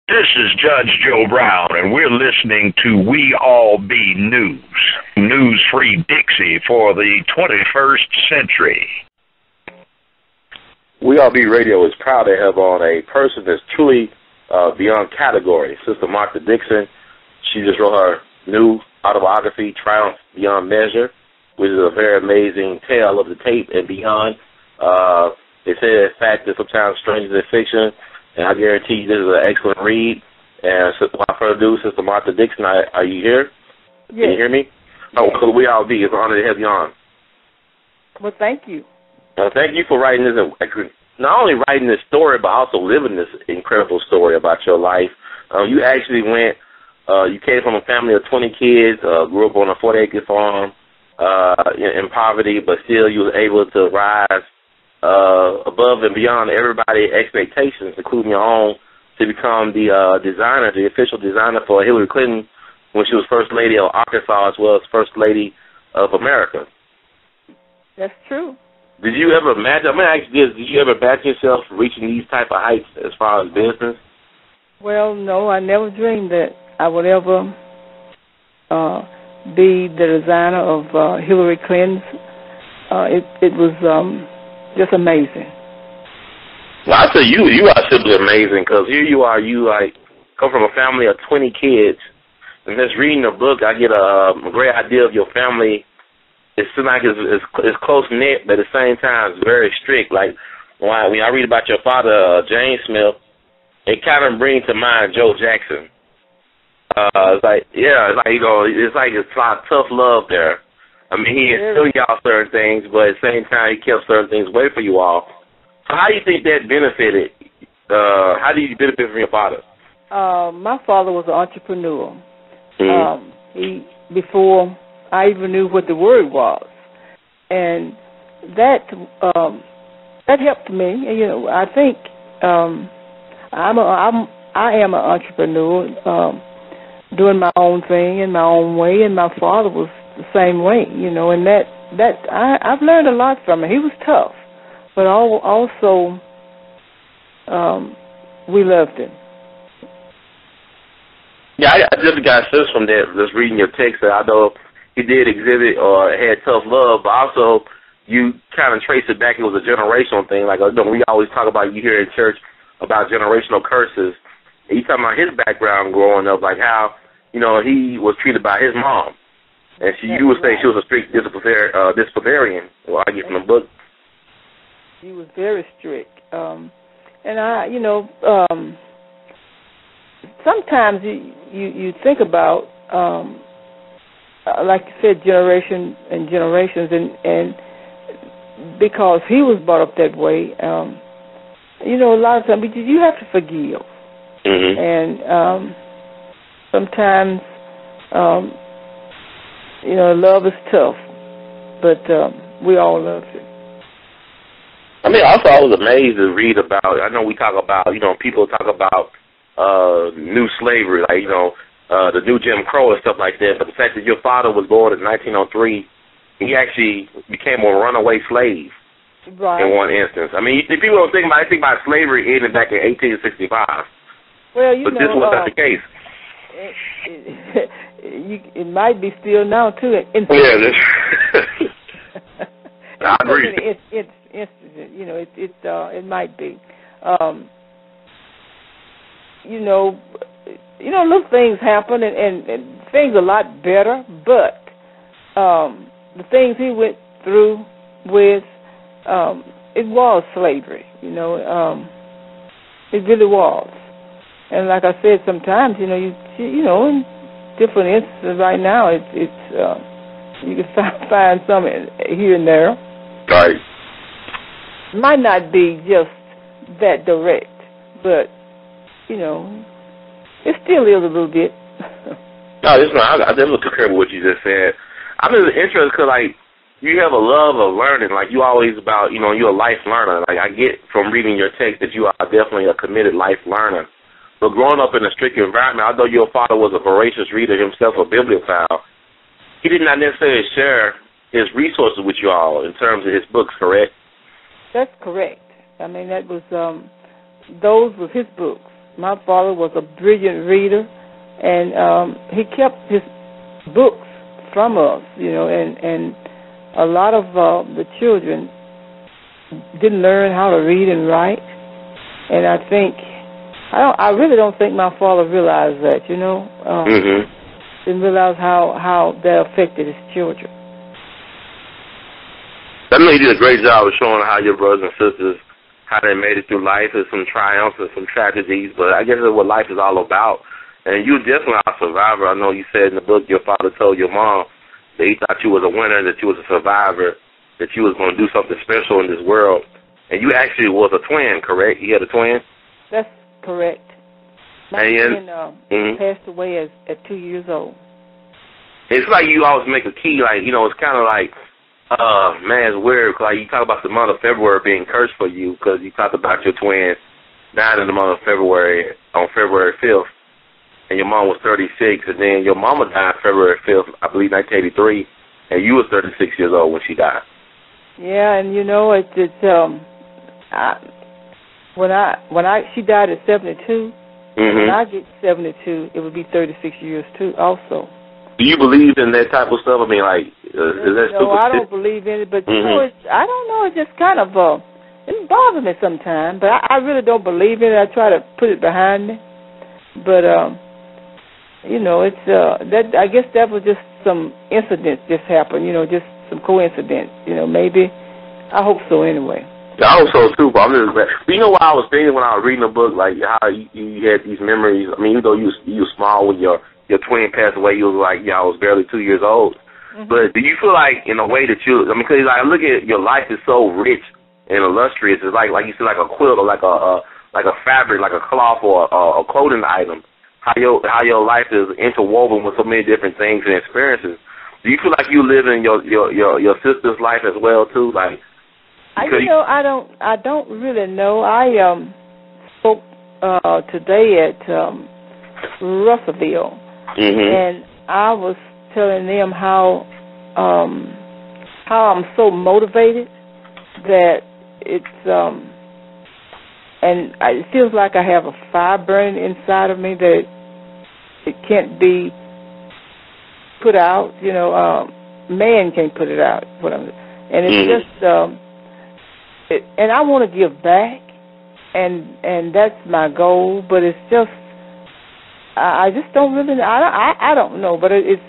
This is Judge Joe Brown, and we're listening to We All Be News, news-free Dixie for the 21st century. We All Be Radio is proud to have on a person that's truly beyond category, Sister Martha Dixon. She just wrote her new autobiography, Triumph Beyond Measure, which is a very amazing tale of the tape and beyond. They say, in fact, that sometimes stranger than fiction. And I guarantee you this is an excellent read. And without further ado, Sister Martha Dixon, are you here? Yes. Can you hear me? Oh, well, We All Be. It's an honor to have you on. Well, thank you. Thank you for writing this, not only writing this story, but also living this incredible story about your life. You actually you came from a family of 20 kids, grew up on a 40-acre farm in poverty, but still you were able to rise above and beyond everybody's expectations, including your own, to become the designer, the official designer for Hillary Clinton when she was First Lady of Arkansas, as well as First Lady of America. That's true. Did you ever imagine, I'm going to ask you this, did you ever imagine yourself reaching these type of heights as far as business? Well, no, I never dreamed that I would ever be the designer of Hillary Clinton's. It was just amazing. Well, I say you are simply amazing, because here you are, you come from a family of 20 kids, and just reading the book, I get a great idea of your family. It seems like it's close-knit, but at the same time, it's very strict. Like, when I read about your father, James Smith, it kind of brings to mind Joe Jackson. It's like it's a lot of tough love there. I mean, he instilled y'all certain things, but at the same time, he kept certain things away from you all. So how do you think that benefited? How do you benefit from your father? My father was an entrepreneur. Mm-hmm. Before I even knew what the word was, and that helped me. You know, I think I am an entrepreneur, doing my own thing in my own way, and my father was the same way. You know, and I've learned a lot from him. He was tough, but also we loved him. Yeah, I just got a sense from that, just reading your text, that I know he did exhibit or had tough love, but also you kind of trace it back. It was a generational thing. Like, we always talk about, you hear in church about generational curses. And you talking about his background growing up, like how, you know, he was treated by his mom. And you would say she was a strict disciplinarian, well, I get from the book. He was very strict. And sometimes you think about, like you said, generations, and because he was brought up that way, a lot of times you have to forgive. Mm-hmm. And sometimes, love is tough, but we all love it. I mean, also I was amazed to read about, I know we talk about, people talk about new slavery, like, the new Jim Crow and stuff like that, but the fact that your father was born in 1903, he actually became a runaway slave. Right. In one instance. I mean, people don't think about slavery ending back in 1865. Well, but this was not the case. It might be still now too. I agree. It might be. Little things happen, and things are a lot better. But the things he went through with, it was slavery. It really was. And like I said, sometimes in different instances right now, it's you can find some here and there. Right. It might not be just that direct, but it still is a little bit. No, I definitely concur with what you just said. I'm just interested because, like, you have a love of learning. Like, you always about, you're a life learner. Like, I get from reading your text that you are definitely a committed life learner. But growing up in a strict environment, although your father was a voracious reader himself, a bibliophile, he did not necessarily share his resources with you all in terms of his books, correct? That's correct. I mean, that was those were his books. My father was a brilliant reader, and he kept his books from us, and a lot of the children didn't learn how to read and write, and I really don't think my father realized that, didn't realize how that affected his children. I know you did a great job of showing how your brothers and sisters, how they made it through life. There's some triumphs and some tragedies, but I guess that's what life is all about. And you definitely are a survivor. I know you said in the book your father told your mom that he thought you was a winner, that you was a survivor, that you was going to do something special in this world. And you actually was a twin, correct? You had a twin? That's correct. My twin passed away at 2 years old. It's like you always make a key, like, it's kind of like, man, it's weird. Like, you talk about the month of February being cursed for you because you talked about your twin died in the month of February, on February 5th, and your mom was 36, and then your mama died February 5th, I believe 1983, and you was 36 years old when she died. Yeah, and she died at 72. When I get 72, it would be 36 years too, also. Do you believe in that type of stuff? I mean, like, is that stupid? No, I don't believe in it, but I don't know. It just kind of it bothers me sometimes. But I really don't believe in it. I try to put it behind me. But it's that. I guess that was just some incidents just happened. Just some coincidence. Maybe. I hope so. Anyway. Yeah, I hope so too. But I'm just glad. But you know what I was thinking when I was reading the book, like how you had these memories. I mean, even though you were small when your twin passed away, you was like, I was barely 2 years old. But do you feel like, in a way that because I look at your life is so rich and illustrious. It's like you see, like a quilt or like a fabric, like a cloth or a clothing item. How your life is interwoven with so many different things and experiences. Do you feel like you live in your sister's life as well too? Like, I don't really know. I spoke today at Russellville. And I was telling them how I'm so motivated that it's and it feels like I have a fire burning inside of me that it can't be put out. Man can't put it out. And it's just and I want to give back, and that's my goal. But it's just. I just don't really. I don't know, but it's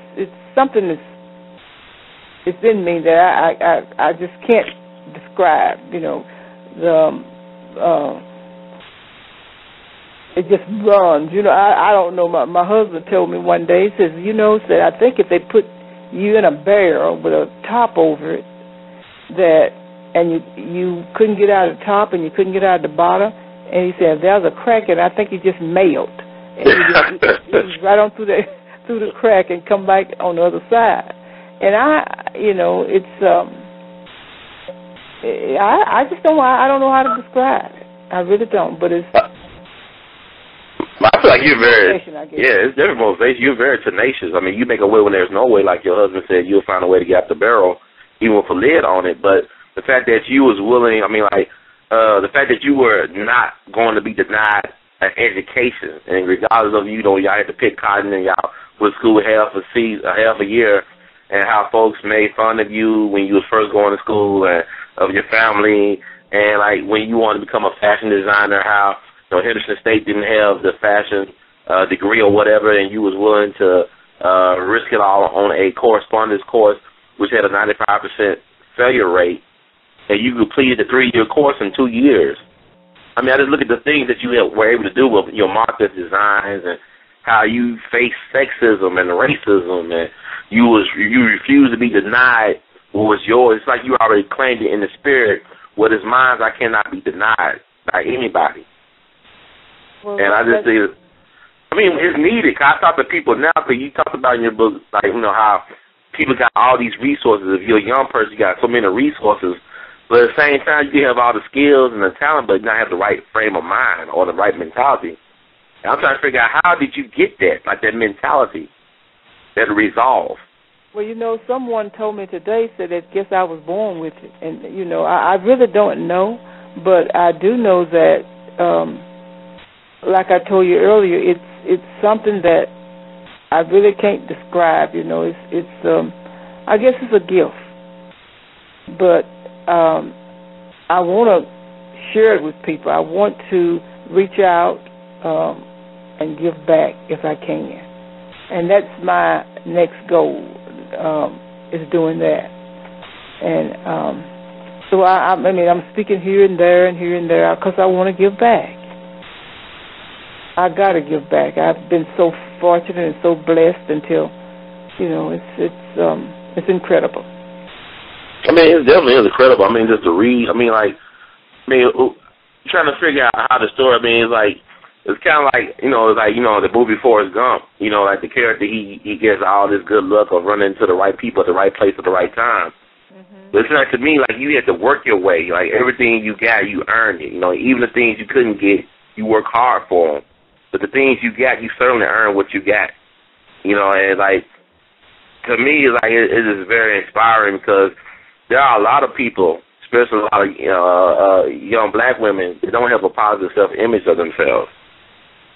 something it's in me that I just can't describe. It just runs. I don't know. My husband told me one day. He says, said I think if they put you in a barrel with a top over it, and you couldn't get out of the top and you couldn't get out of the bottom, and he said if there's a crack, and I think you just melt. And you just right on through the crack and come back on the other side. And it's I just don't. I don't know how to describe it. I really don't. But it's. I feel like you're very. It's different motivation. You're very tenacious. I mean, you make a way when there's no way. Like your husband said, you'll find a way to get out the barrel, even with a lid on it. But the fact that you was willing. I mean, the fact that you were not going to be denied an education, and regardless of y'all had to pick cotton and y'all went to school half a year, and how folks made fun of you when you was first going to school and of your family, and like when you wanted to become a fashion designer, how Henderson State didn't have the fashion degree or whatever, and you was willing to risk it all on a correspondence course which had a 95% failure rate, and you completed the 3-year course in 2 years. I mean, I just look at the things that you were able to do with your market designs and how you face sexism and racism, and you refused to be denied what was yours. It's like you already claimed it in the spirit. What is mine, I cannot be denied by anybody. Well, and I just think, it's needed. Cause I talk to people now, because you talked about in your book, like, how people got all these resources. If you're a young person, you got so many resources. But at the same time, you have all the skills and the talent, but not have the right frame of mind or the right mentality. And I'm trying to figure out, how did you get that, like that mentality, that resolve? Well, someone told me today, said that guess I was born with it. And, I really don't know, but I do know that like I told you earlier, it's something that I really can't describe. You know, it's I guess it's a gift, but I want to share it with people. I want to reach out and give back if I can, and that's my next goal, is doing that. And so I mean, I'm speaking here and there because I want to give back. I got to give back. I've been so fortunate and so blessed until, you know, it's incredible. I mean, it definitely is incredible. I mean, just to read. I mean, trying to figure out how the story. I mean, it's kind of like the movie Forrest Gump. You know, like the character he gets all this good luck of running into the right people at the right place at the right time. Mm-hmm. But it's like, to me, like you had to work your way. Like everything you got, you earned it. You know, even the things you couldn't get, you work hard for them. But the things you got, you certainly earn what you got. You know, and like to me, like it is very inspiring because there are a lot of people, especially a lot of young black women, that don't have a positive self-image of themselves.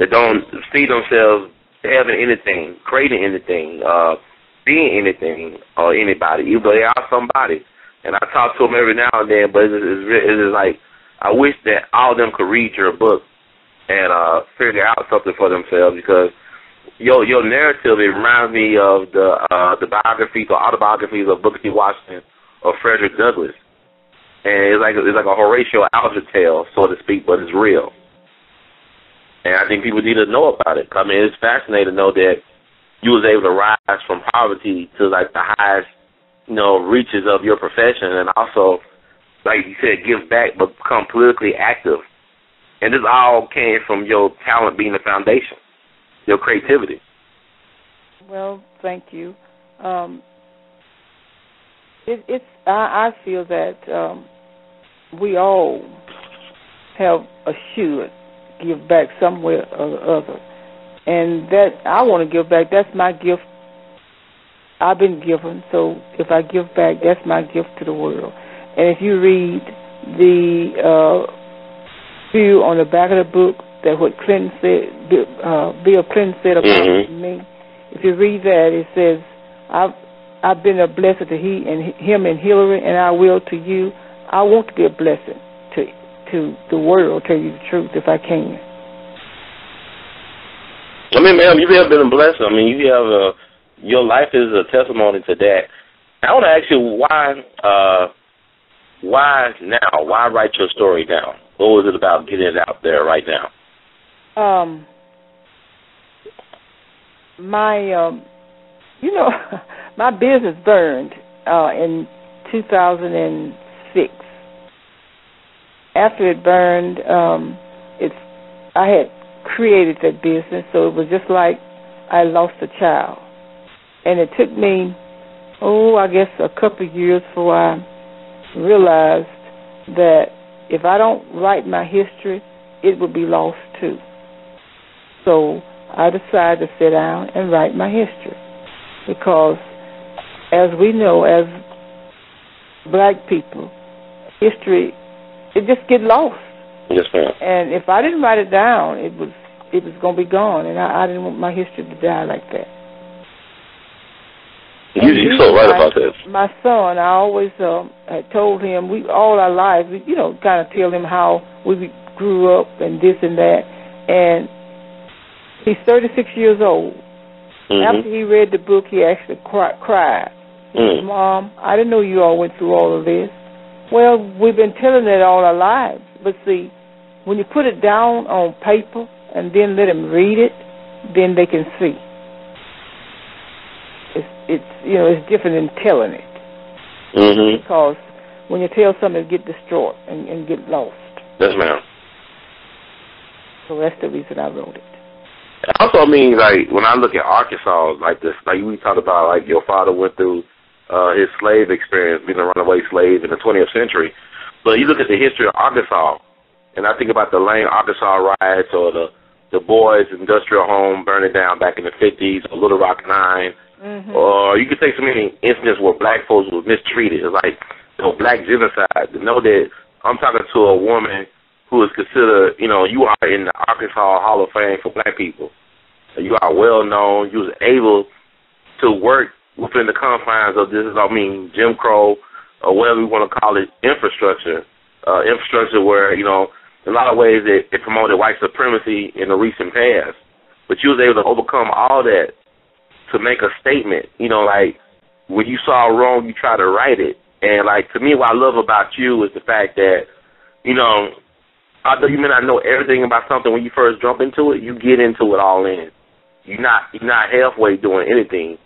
They don't see themselves having anything, creating anything, being anything or anybody, even though they are somebody. And I talk to them every now and then, but it is like I wish that all of them could read your book and figure out something for themselves, because your narrative, it reminds me of the biographies or autobiographies of Booker T. Washington or Frederick Douglass. And it's like a Horatio Alger tale, so to speak, but it's real. And I think people need to know about it. I mean, it's fascinating to know that you was able to rise from poverty to like the highest, you know, reaches of your profession, and also, like you said, give back, but become politically active. And this all came from your talent being the foundation, your creativity. Well, thank you. I feel that we all have a should give back somewhere or other, and that I want to give back. That's my gift. I've been given, so if I give back, that's my gift to the world. And if you read the view on the back of the book, that what Clinton said, Bill Clinton said about me. If you read that, it says, "I've been a blessing to him and Hillary, and I will to you. I want to be a blessing to the world. Tell you the truth, if I can." I mean, ma'am, you have been a blessing. I mean, you have your life is a testimony to that. I want to ask you why now? Why write your story now? What was it about getting it out there right now? My business burned in 2006. After it burned, I had created that business, so it was just like I lost a child. And it took me, I guess a couple of years before I realized that if I don't write my history, it would be lost too. So I decided to sit down and write my history, because as we know, as black people, history, it just get lost. Yes, ma'am. And if I didn't write it down, it was going to be gone, and I didn't want my history to die like that. You're so right about that. My son, I always had told him, all our lives, kind of tell him how we grew up and this and that. And he's 36 years old. Mm-hmm. After he read the book, he actually cried. He said, "Mom, I didn't know you all went through all of this." Well, we've been telling it all our lives. But see, when you put it down on paper and then let them read it, then they can see. It's different than telling it. Mm-hmm. Because when you tell something, it get destroyed and get lost. Yes, ma'am. So that's the reason I wrote it. Also, I mean, like, when I look at Arkansas, like this, like we talked about, like your father went through his slave experience, being a runaway slave in the 20th century. But you look at the history of Arkansas, and I think about the Lane, Arkansas riots, or the Boys Industrial Home burning down back in the 50s, or Little Rock 9. Mm-hmm. Or you could take so many incidents where black folks were mistreated. It's like, black genocide. To know that I'm talking to a woman who is considered, you know, you are in the Arkansas Hall of Fame for black people. You are well known. You was able to work within the confines of this, I mean, Jim Crow, or whatever we want to call it, infrastructure. Infrastructure where, you know, in a lot of ways it promoted white supremacy in the recent past. But you was able to overcome all that to make a statement. You know, like, when you saw wrong, you try to right it. And, like, to me, what I love about you is the fact that, you know, although you may not know everything about something when you first jump into it, you get into it all in. You're not halfway doing anything.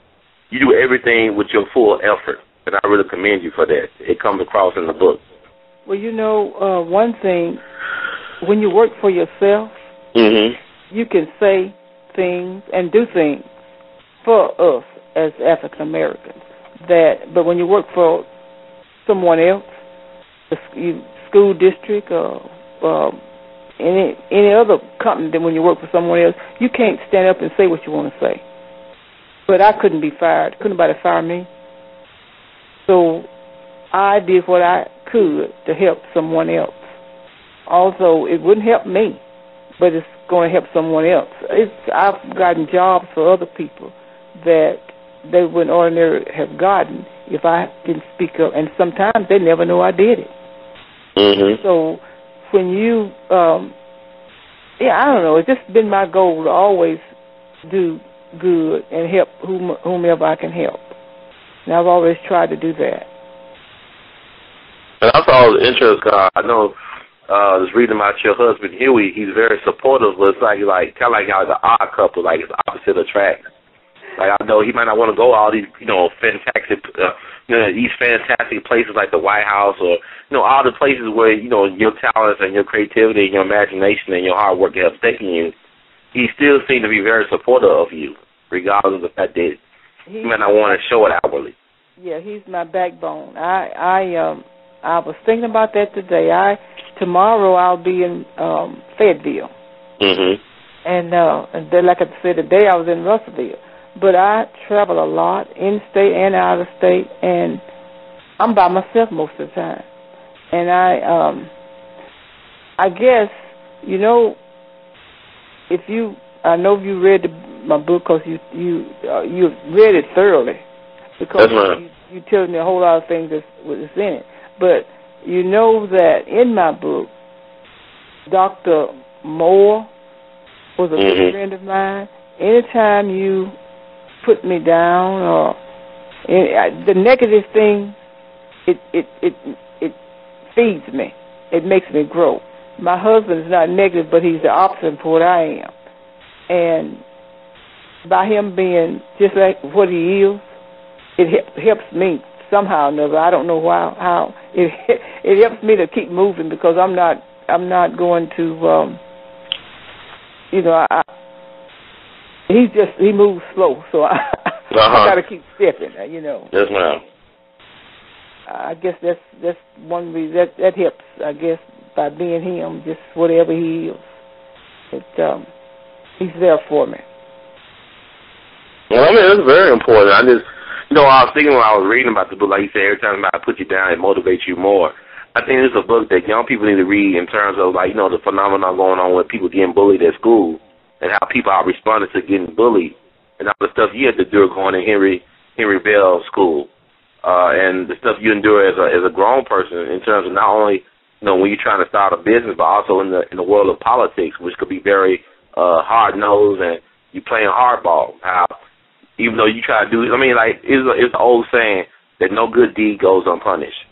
You do everything with your full effort, and I really commend you for that. It comes across in the book. Well, you know, one thing, when you work for yourself, you can say things and do things for us as African Americans. But when you work for someone else, the school district or any other company, than when you work for someone else, you can't stand up and say what you want to say. But I couldn't be fired. Couldn't nobody fire me. So I did what I could to help someone else. Also, it wouldn't help me, but it's going to help someone else. I've gotten jobs for other people that they wouldn't ordinarily have gotten if I didn't speak up, and sometimes they never know I did it. So when you, I don't know, it's just been my goal to always do good and help whomever I can help. And I've always tried to do that. And that's all the interest. I know, I was reading about your husband, Huey. He's very supportive, but it's like kind of like how the odd couple, like it's opposite attract. Like, I know he might not want to go all these, you know, fantastic, these fantastic places like the White House or, you know, all the places where, you know, your talents and your creativity and your imagination and your hard work have taken you. He still seems to be very supportive of you, regardless of the fact that he might not want to show it outwardly. Yeah, he's my backbone. I was thinking about that today. Tomorrow I'll be in Fayetteville. And then, like I said, today I was in Russellville. But I travel a lot, in-state and out of state, and I'm by myself most of the time. And I guess, you know, I know you read my book because you read it thoroughly, because you tell me a whole lot of things that's in it. But you know that in my book, Dr. Moore was a good friend of mine. Anytime you put me down or the negative thing, it feeds me. It makes me grow. My husband is not negative, but he's the opposite of what I am. And by him being just like what he is, it helps me somehow or another. I don't know how. It helps me to keep moving, because I'm not going to he moves slow, so I got to keep stepping, you know. Yes, ma'am. I guess that's one reason that helps. I guess by being him, just whatever he is, he's there for me. Well, I mean, it's very important. I was thinking when I was reading about the book, like you said, every time I put you down, it motivates you more. I think it's a book that young people need to read in terms of, like, you know, the phenomenon going on with people getting bullied at school and how people are responding to getting bullied and all the stuff you had to do going in Henry Bell School, and the stuff you endure as a grown person in terms of not only, you know, when you're trying to start a business, but also in the world of politics, which could be very hard-nosed, and you playing hardball. How even though you try to do it, I mean, like, it's the old saying that no good deed goes unpunished.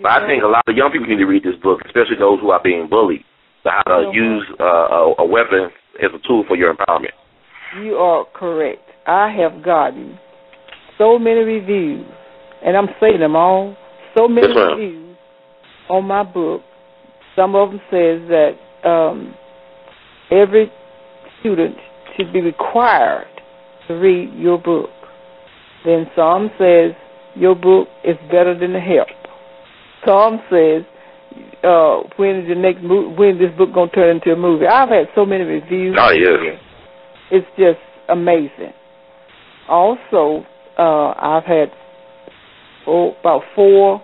But I think a lot of young people need to read this book, especially those who are being bullied, so how to use a weapon as a tool for your empowerment. You are correct. I have gotten so many reviews, and I'm saying them all, so many reviews on my book. Some of them says that every student should be required to read your book. Then some says your book is better than the help. Some says when this book gonna turn into a movie. I've had so many reviews. Oh yeah. It's just amazing. Also, I've had about 4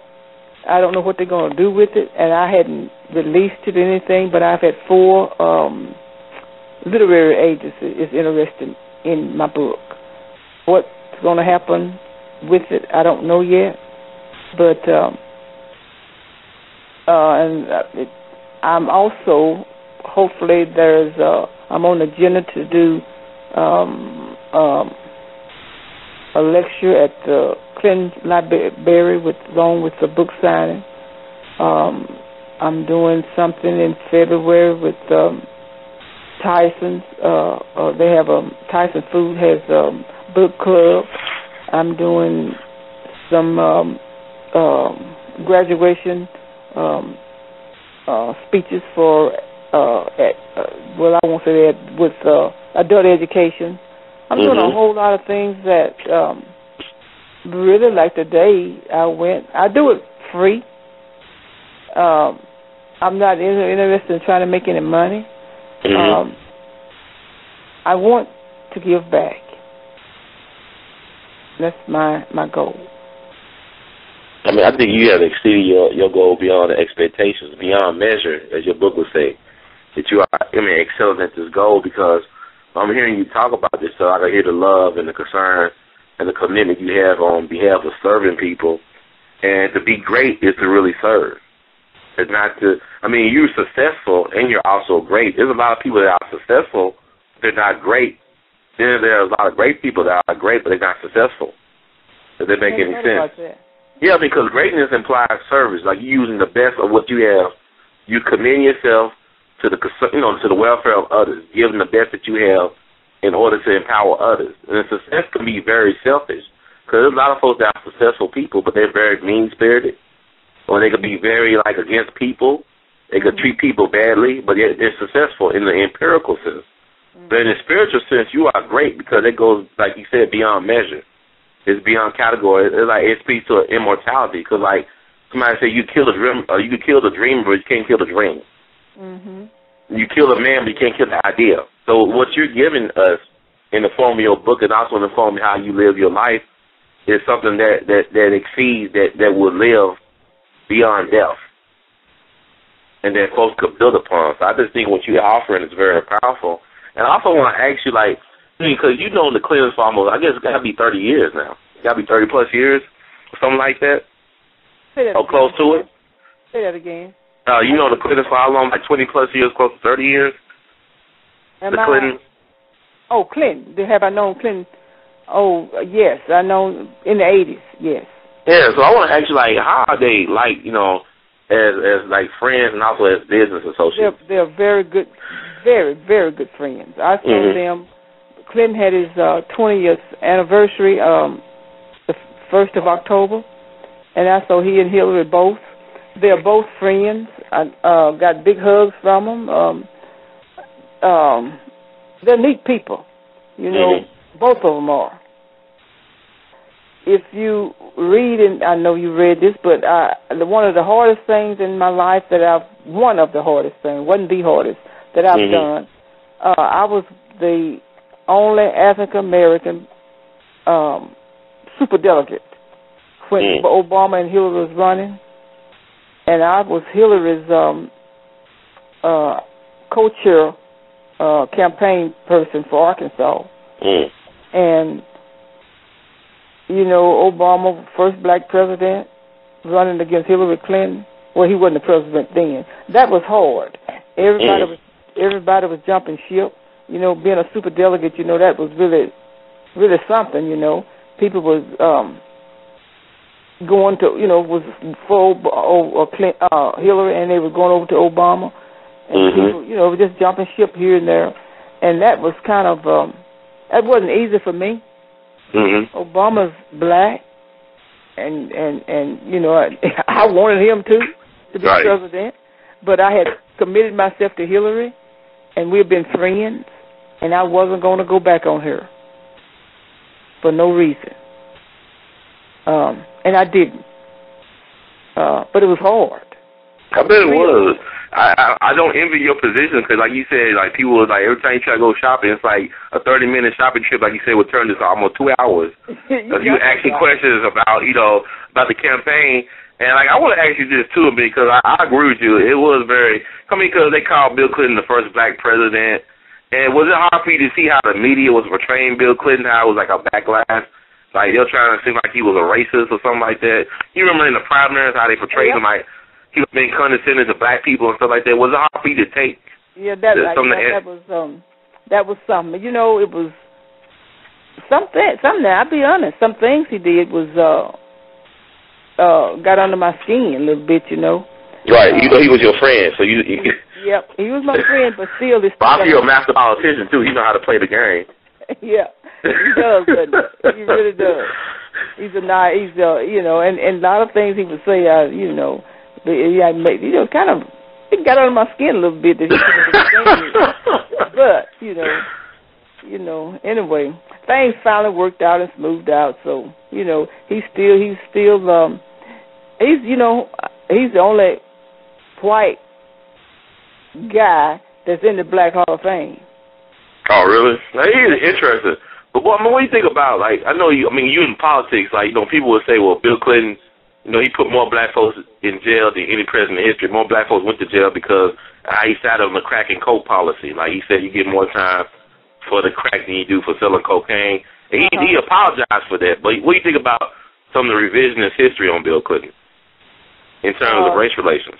I don't know what they're going to do with it, and I hadn't released it or anything, but I've had 4 literary agents is interested in my book. What's going to happen with it, I don't know yet, but I'm also, hopefully I'm on the agenda to do a lecture at the Clinton Library along with the book signing. I'm doing something in February with Tyson's. They have Tyson Food has a book club. I'm doing some graduation speeches for I won't say that, with adult education. I'm doing a whole lot of things that really, like today I do it free. I'm not interested in trying to make any money. I want to give back. That's my goal. I mean, I think you have exceeded your goal beyond the expectations, beyond measure, as your book would say, that you are, excelling at this goal, because I'm hearing you talk about this, so I can hear the love and the concern and the commitment you have on behalf of serving people. And to be great is to really serve. It's not to, you're successful and you're also great. There's a lot of people that are successful, they're not great. Then there's a lot of great people that are great, but they're not successful. Does that make any sense? Yeah, because greatness implies service. Like you using the best of what you have. You commend yourself to the to the welfare of others, giving the best that you have in order to empower others. And success can be very selfish, because there's a lot of folks that are successful people, but they're very mean-spirited, or they could be very against people. They could treat people badly, but yet they're successful in the empirical sense. But in the spiritual sense, you are great because it goes, like you said, beyond measure. It's beyond category. It speaks to immortality, because somebody say you kill a dream, or you can kill the dream, but you can't kill the dream. You kill a man, but you can't kill the idea. So what you're giving us in the form of your book, and also in the form of how you live your life, is something that exceeds, that will live beyond death, and that folks could build upon. So I just think what you're offering is very powerful. And I also want to ask you, because you've known the Clintons for almost, I guess it's got to be 30 years now. It's got to be 30-plus years, or something like that. Say that or again. Close to it. Say that again. You know the Clintons for how long? 20-plus years, close to 30 years? The Clintons? Oh, Clinton. Have I known Clinton? Oh, yes. I know in the 80s, yes. Yeah, so I want to ask you, how are they, as friends and also as business associates? They're very good, very, very good friends. I saw them. Clinton had his 20th anniversary the 1st of October, and I saw he and Hillary both. They're both friends. I got big hugs from them. They're neat people. Both of them are. If you read, and I know you read this, but one of the hardest things in my life wasn't the hardest that I've done, I was the only African-American superdelegate when Obama and Hillary was running, and I was Hillary's co-chair campaign person for Arkansas. And Obama, first black president, running against Hillary Clinton. Well, he wasn't the president then. That was hard. Everybody was jumping ship. Being a superdelegate, that was really, really something. People was going to, was for Hillary, and they were going over to Obama, and people, were just jumping ship here and there, and that was kind of that wasn't easy for me. Obama's black, and I wanted him to be president, but I had committed myself to Hillary, and we've been friends, and I wasn't going to go back on her for no reason, and I didn't, but it was hard. I bet it was. I don't envy your position, because like you said, people every time you try to go shopping, it's a 30-minute shopping trip, like you said, would turn to almost 2 hours. Because you asking questions about, about the campaign, And, like, I want to ask you this, too, because I agree with you. It was because they called Bill Clinton the first black president. And was it hard for you to see how the media was portraying Bill Clinton, how it was like a backlash? Like, they were trying to seem like he was a racist or something like that. You remember in the primaries how they portrayed him like he was being condescending to black people and stuff like that? Was it hard for you to take? Yeah, that was something. You know, it was something. I'll be honest. Some things he did was got under my skin a little bit. You know. Right. You know, he was your friend, so you. Yep, he was my friend, but still, this. I feel a master politician too. He know how to play the game. Yeah, he does. He really does. He's a nice. You know, and a lot of things he would say. You know, kind of. It got under my skin a little bit that he couldn't but you know. Anyway, things finally worked out and smoothed out. So he's the only white guy that's in the Black Hall of Fame. Oh, really? Now, he's interesting. But what do you think about, like, you in politics, like, people would say, well, Bill Clinton, he put more black folks in jail than any president in history. More black folks went to jail because he sat on the crack and coke policy. Like, he said you get more time for the crack than you do for selling cocaine. And he apologized for that. But what do you think about some of the revisionist history on Bill Clinton in terms of race relations?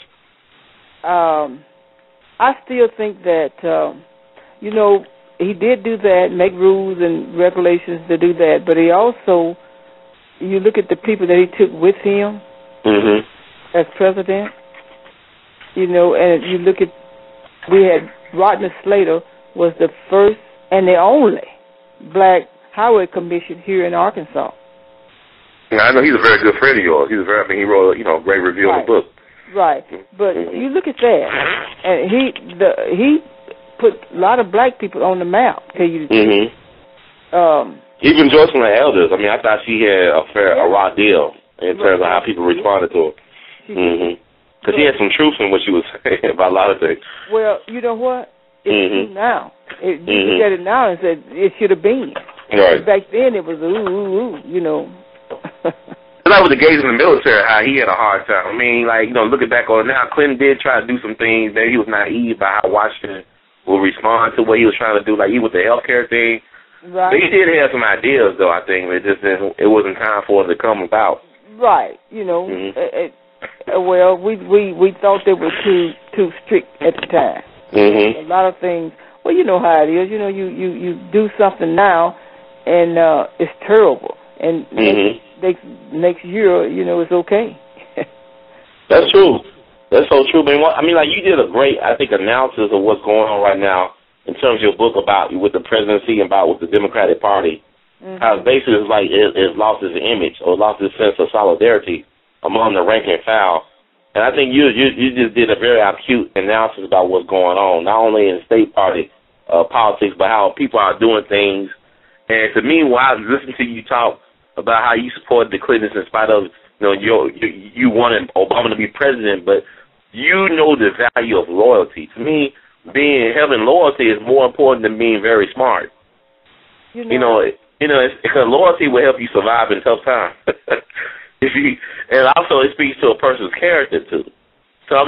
I still think that, he did do that, make rules and regulations to do that, but he also, you look at the people that he took with him as president, and you look at, we had Rodney Slater was the first and the only black highway commission here in Arkansas. Yeah, I know he's a very good friend of yours. He wrote a great review of the book. Right, but you look at that, and he put a lot of black people on the map. Tell you the truth. Even Joycelyn the Elders. I thought she had a raw deal in terms of how people responded to her. Because she had some truth in what she was saying about a lot of things. Well, you know what? It's true now. You look at it now and said it should have been. Right. Back then it was Like with the gays in the military, how he had a hard time. Looking back on it now, Clinton did try to do some things. Maybe he was naive by how Washington would respond to what he was trying to do, like even with the healthcare thing. Right. But he did have some ideas, though. I think it wasn't time for it to come about. Right. Well, we thought they were too strict at the time. A lot of things. Well, you know how it is. You do something now, and it's terrible, and next year, it's okay. That's true. That's so true. You did a great, I think, analysis of what's going on right now in terms of your book about with the presidency and about with the Democratic Party. How basically it's like it's lost its image or lost its sense of solidarity among the rank and file. And I think you just did a very acute analysis about what's going on, not only in state party politics, but how people are doing things. And to me, when I listen to you talk about how you supported the Clintons in spite of you wanted Obama to be president, but you know the value of loyalty. To me, having loyalty is more important than being very smart. Because loyalty will help you survive in tough times. And also it speaks to a person's character too. So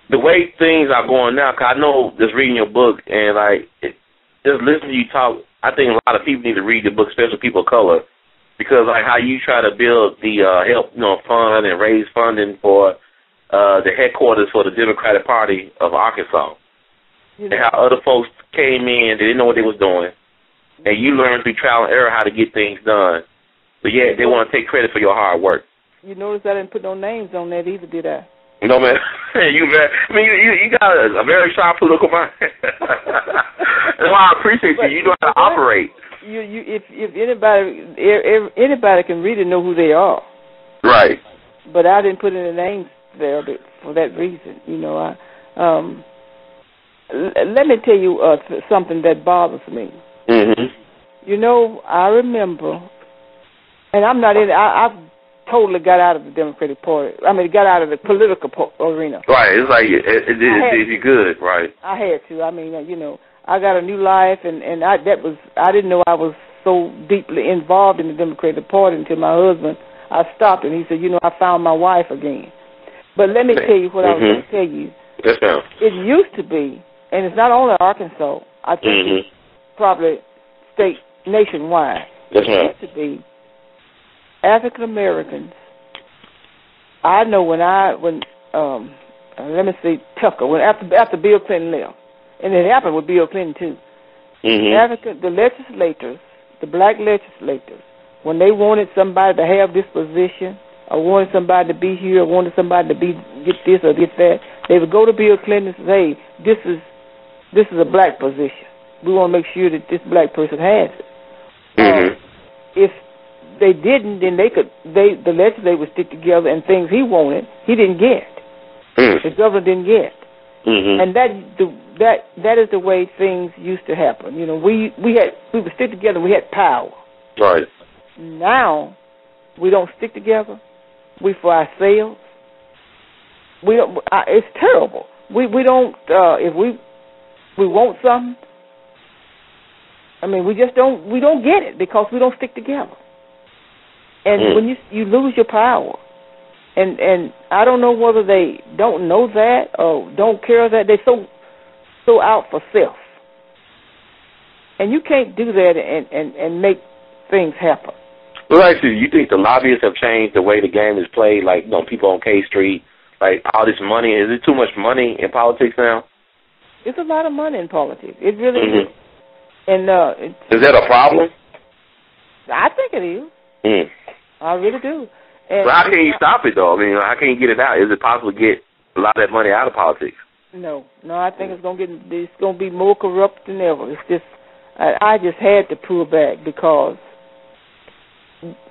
the way things are going now, because I know just reading your book and just listening to you talk, I think a lot of people need to read your book, especially people of color, because how you try to build the help fund and raise funding for the headquarters for the Democratic Party of Arkansas, and how other folks came in, they didn't know what they was doing, and you learned through trial and error how to get things done, but yet they want to take credit for your hard work. You notice I didn't put no names on that either, did I? No, man. You got a very sharp political mind. That's why I appreciate you. You know how to operate. If anybody can read it, know who they are. Right. But I didn't put any names there for that reason. Let me tell you something that bothers me. I remember, and I'm not in. I've totally got out of the Democratic Party. Got out of the political arena. Right. It's like it did you good, right? I had to. I got a new life, and I didn't know I was so deeply involved in the Democratic Party until my husband I stopped him. He said, you know, I found my wife again. But let me tell you what I was going to tell you. Yes, ma'am. It used to be, and it's not only Arkansas. I think it's probably nationwide. Yes, ma'am. It used to be African Americans. I know when let me see, Tucker, when after Bill Clinton left, and it happened with Bill Clinton too. The legislators, the black legislators, when they wanted somebody to have this position, or wanted somebody to be here, or wanted somebody to get this or get that, they would go to Bill Clinton and say, hey, this is a black position. We want to make sure that this black person has it. If they didn't, then the legislature would stick together, and things he wanted, he didn't get. The governor didn't get. And that is the way things used to happen. You know, we would stick together. We had power. Right. Now we don't stick together. We for ourselves. We don't. It's terrible. We don't. If we want something, I mean, we just don't. We don't get it because we don't stick together. And when you lose your power, and I don't know whether they don't know that or don't care that they're so out for self. And you can't do that and make things happen. Well, actually, you think the lobbyists have changed the way the game is played? Like, you know, people on K Street, like all this money. Is it too much money in politics now? It's a lot of money in politics. It really is. And is that a problem? I think it is. I really do. And well, how can you stop it, though? I mean, how can you get it out? Is it possible to get a lot of that money out of politics? No, I think it's gonna be more corrupt than ever. It's just I just had to pull back because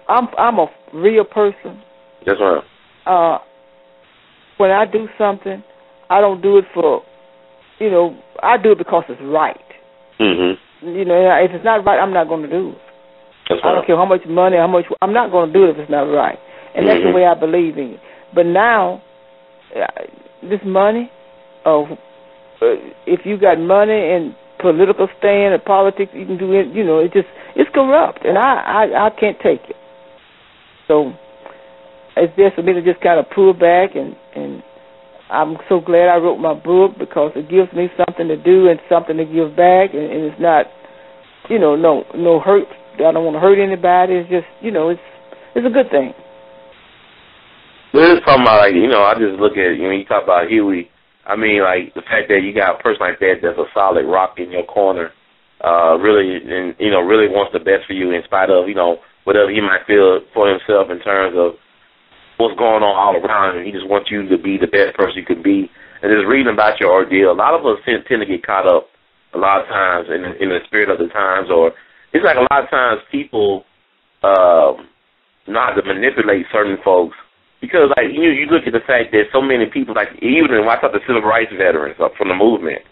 I'm a real person. That's right. When I do something, I don't do it for, you know, I do it because it's right. You know, if it's not right, I'm not going to do it. That's I don't care how much money, I'm not going to do it if it's not right. And that's the way I believe in it. But now, this money, if you got money and political stand or politics, you can do it, you know, it's corrupt. And I can't take it. So it's best for me to just kind of pull back, and I'm so glad I wrote my book because it gives me something to do and something to give back, and it's not, you know, no hurt. I don't want to hurt anybody. It's just, you know, it's a good thing. Well, it's talking about, like, you know, I just look at, you know, you talk about Huey. I mean, like, the fact that you got a person like that that's a solid rock in your corner, really, and, you know, really wants the best for you in spite of, you know, whatever he might feel for himself in terms of what's going on all around him. He just wants you to be the best person you can be. And just reading about your ordeal, a lot of us tend to get caught up a lot of times in the spirit of the times, or it's like a lot of times people know how to manipulate certain folks. Because, like, you look at the fact that so many people, like, even when I talk to civil rights veterans from the movement,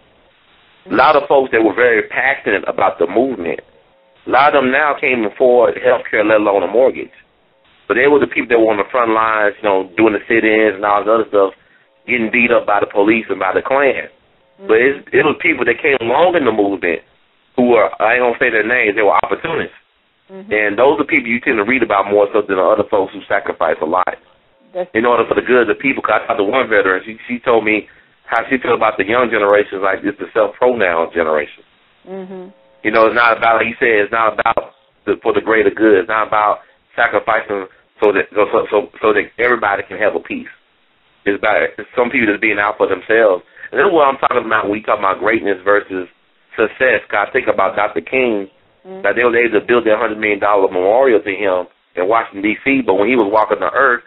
a lot of folks that were very passionate about the movement, a lot of them now can't afford health care, let alone a mortgage. But they were the people that were on the front lines, you know, doing the sit-ins and all this other stuff, getting beat up by the police and by the Klan. But it was people that came along in the movement who were, I ain't going to say their names, they were opportunists. And those are people you tend to read about more so than the other folks who sacrifice a lot in order for the good of the people. Because I talked to one veteran, she told me how she felt about the young generation, like it's the self-pronoun generation. You know, it's not about, like he said, it's not about for the greater good. It's not about sacrificing so that everybody can have a peace. It's about some people that's being out for themselves. And that's what I'm talking about when we talk about greatness versus success. Because I think about Dr. King, that they were able to build that $100 million memorial to him in Washington, D.C., but when he was walking the earth,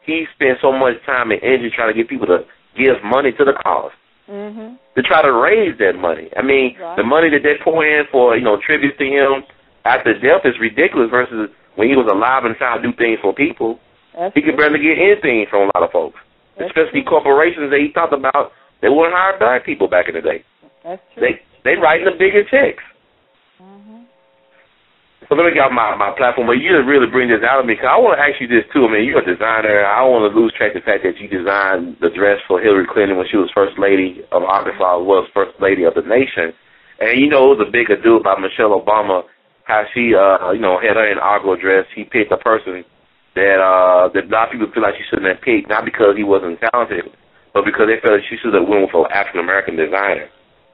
he spent so much time and energy trying to get people to give money to the cause, to try to raise that money. I mean, the money that they pour in for, you know, tributes to him after death is ridiculous versus when he was alive and trying to do things for people. He could barely get anything from a lot of folks, especially corporations that he talked about that wouldn't hire black people back in the day. That's true. They writing the bigger checks. So let me get off my platform, but you just really bring this out of me, because I want to ask you this, too. I mean, you're a designer. I don't want to lose track of the fact that you designed the dress for Hillary Clinton when she was First Lady of Arkansas, as well as First Lady of the nation. And, you know, it was a big ado about Michelle Obama, how she, you know, had her inaugural dress. She picked a person that a lot of people feel like she shouldn't have picked, not because he wasn't talented, but because they felt she should have went with an African American designer.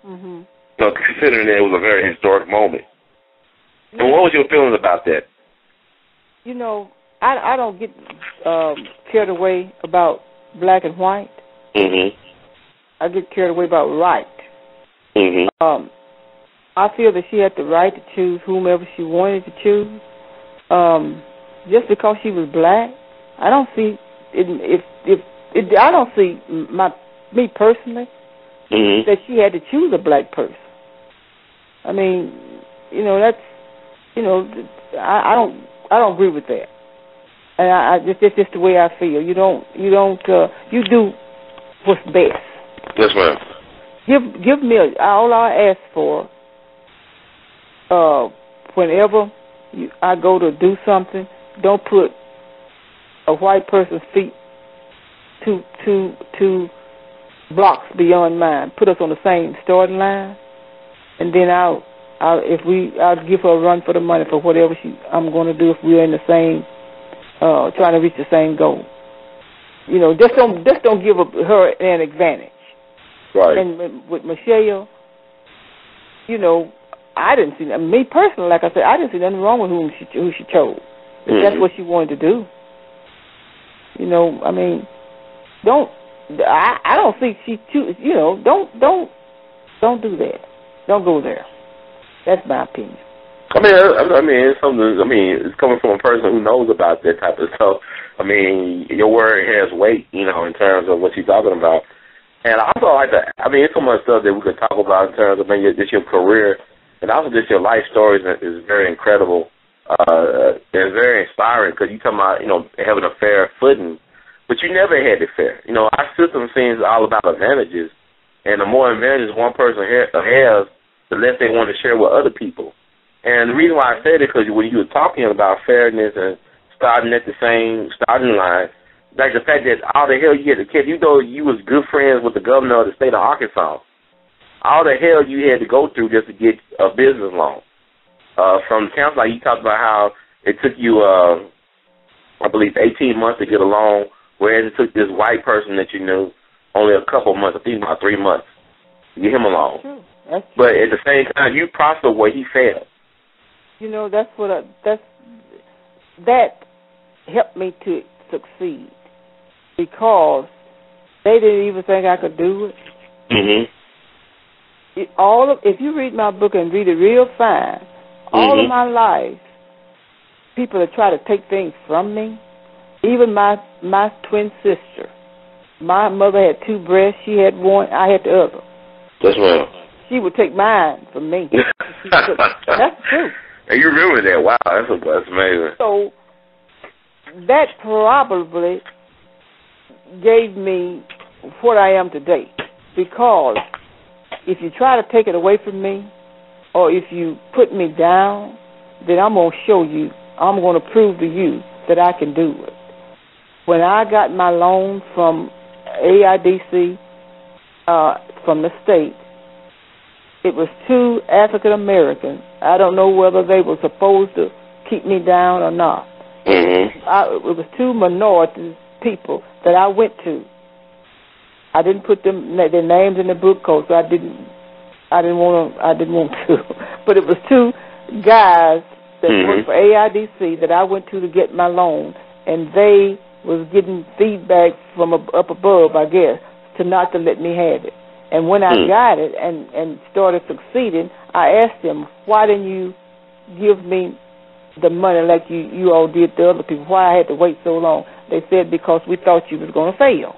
Mm-hmm. So considering that it was a very historic moment. Yeah. And what was your feelings about that? You know, I don't get carried away about black and white. Mm-hmm. I get carried away about right. Mm-hmm. I feel that she had the right to choose whomever she wanted to choose. Just because she was black, I don't see I don't see me personally that she had to choose a black person. I mean, you know, that's, you know, I don't agree with that. And it's just the way I feel. You do what's best. Yes, ma'am. Give me all I ask for. Whenever I go to do something, don't put a white person's feet two blocks beyond mine. Put us on the same starting line, and then I'll give her a run for the money for whatever I'm going to do if we're in the same trying to reach the same goal. You know, just don't give her an advantage. Right. And with Michelle, you know, I didn't see me personally. Like I said, I didn't see nothing wrong with who she chose. If that's what she wanted to do. You know, I mean, I don't think she choose. You know, don't do that. Don't go there. That's my opinion. I mean, it's something. I mean, it's coming from a person who knows about that type of stuff. I mean, your word has weight, you know, in terms of what you're talking about. And I also like that. I mean, it's so much stuff that we could talk about in terms of maybe just your career, and also just your life stories is very incredible. It's very inspiring because you talking about, you know, having a fair footing, but you never had it fair. You know, our system seems all about advantages, and the more advantages one person has, the less they want to share with other people. And the reason why I said it, because when you were talking about fairness and starting at the same starting line, like the fact that all the hell you had to catch, you know, you was good friends with the governor of the state of Arkansas, all the hell you had to go through just to get a business loan. From the council, like you talked about how it took you, I believe, 18 months to get a loan, whereas it took this white person that you knew only a couple of months, I think about 3 months, to get him a loan. True. That's true. But at the same time, you prospered where he failed. You know, that helped me to succeed because they didn't even think I could do it. Mm-hmm. If you read my book and read it real fine, all of my life, people that try to take things from me, even my twin sister. My mother had 2 breasts. She had one. I had the other. That's right. She would take mine from me. That's the truth. And you remember that? Wow, that's amazing. So that probably gave me what I am today, because if you try to take it away from me, or if you put me down, then I'm going to show you, I'm going to prove to you that I can do it. When I got my loan from AIDC, from the state, it was 2 African Americans. I don't know whether they were supposed to keep me down or not. Mm-hmm. It was 2 minority people that I went to. I didn't put their names in the book because I didn't want to. But it was 2 guys that worked for AIDC that I went to get my loan, and they was getting feedback from up above, I guess, not to let me have it. And when I got it and started succeeding, I asked them, why didn't you give me the money like you all did to other people? Why I had to wait so long? They said, because we thought you was going to fail.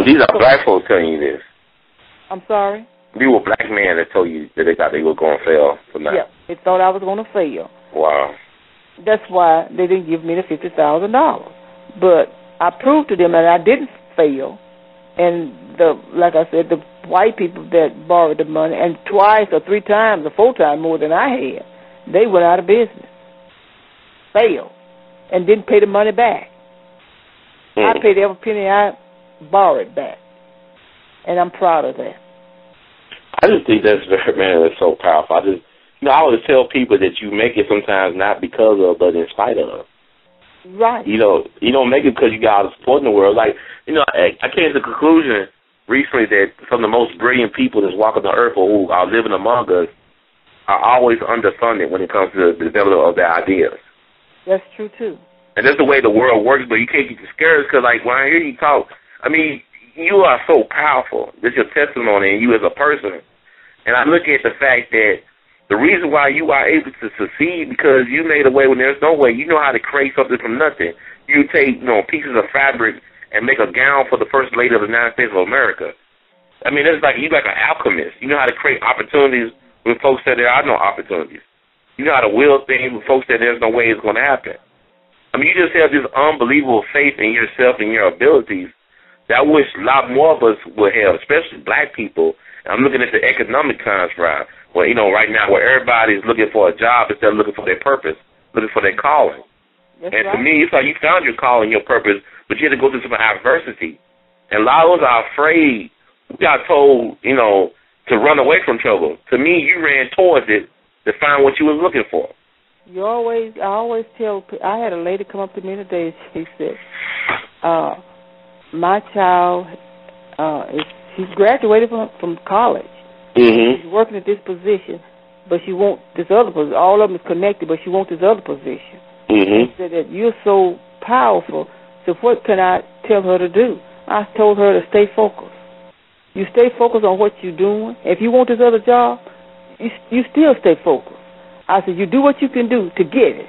These are black folks telling you this. I'm sorry? These were black men that told you that they thought they were going to fail for now. Yeah, they thought I was going to fail. Wow. That's why they didn't give me the $50,000. But I proved to them that I didn't fail. And like I said, the white people that borrowed the money, and twice or 3 times or 4 times more than I had, they went out of business, failed, and didn't pay the money back. I paid every penny I borrowed back, and I'm proud of that. I just think that's so powerful. I always tell people that you make it sometimes not because of, but in spite of. Right. You don't make it because you got all the support in the world. Like, I came to the conclusion recently that some of the most brilliant people that's walking the earth or who are living among us are always underfunded when it comes to the development of their ideas. That's true, too. And that's the way the world works, but you can't get discouraged because, like, when I hear you talk, I mean, you are so powerful. This is your testimony and you as a person. And I look at the fact that the reason why you are able to succeed because you made a way when there's no way. You know how to create something from nothing. You take, pieces of fabric and make a gown for the First Lady of the United States of America. I mean, it's like you're like an alchemist. You know how to create opportunities when folks say there are no opportunities. You know how to will things when folks say there's no way it's going to happen. I mean, you just have this unbelievable faith in yourself and your abilities that I wish a lot more of us would have, especially black people. And I'm looking at the economic times right. Well, right now where everybody's looking for a job instead of looking for their purpose, looking for their calling. That's and right. To me, it's like you found your calling, your purpose, but you had to go through some adversity. And a lot of us are afraid. We got told, to run away from trouble. To me, you ran towards it to find what you were looking for. I always tell, I had a lady come up to me today and she said, my child, she's graduated from college. Mm-hmm. She's working at this position, but she wants this other position. All of them is connected, but she wants this other position. Mm-hmm. She said that you're so powerful, so what can I tell her to do? I told her to stay focused. You stay focused on what you're doing. If you want this other job, you still stay focused. I said, you do what you can do to get it.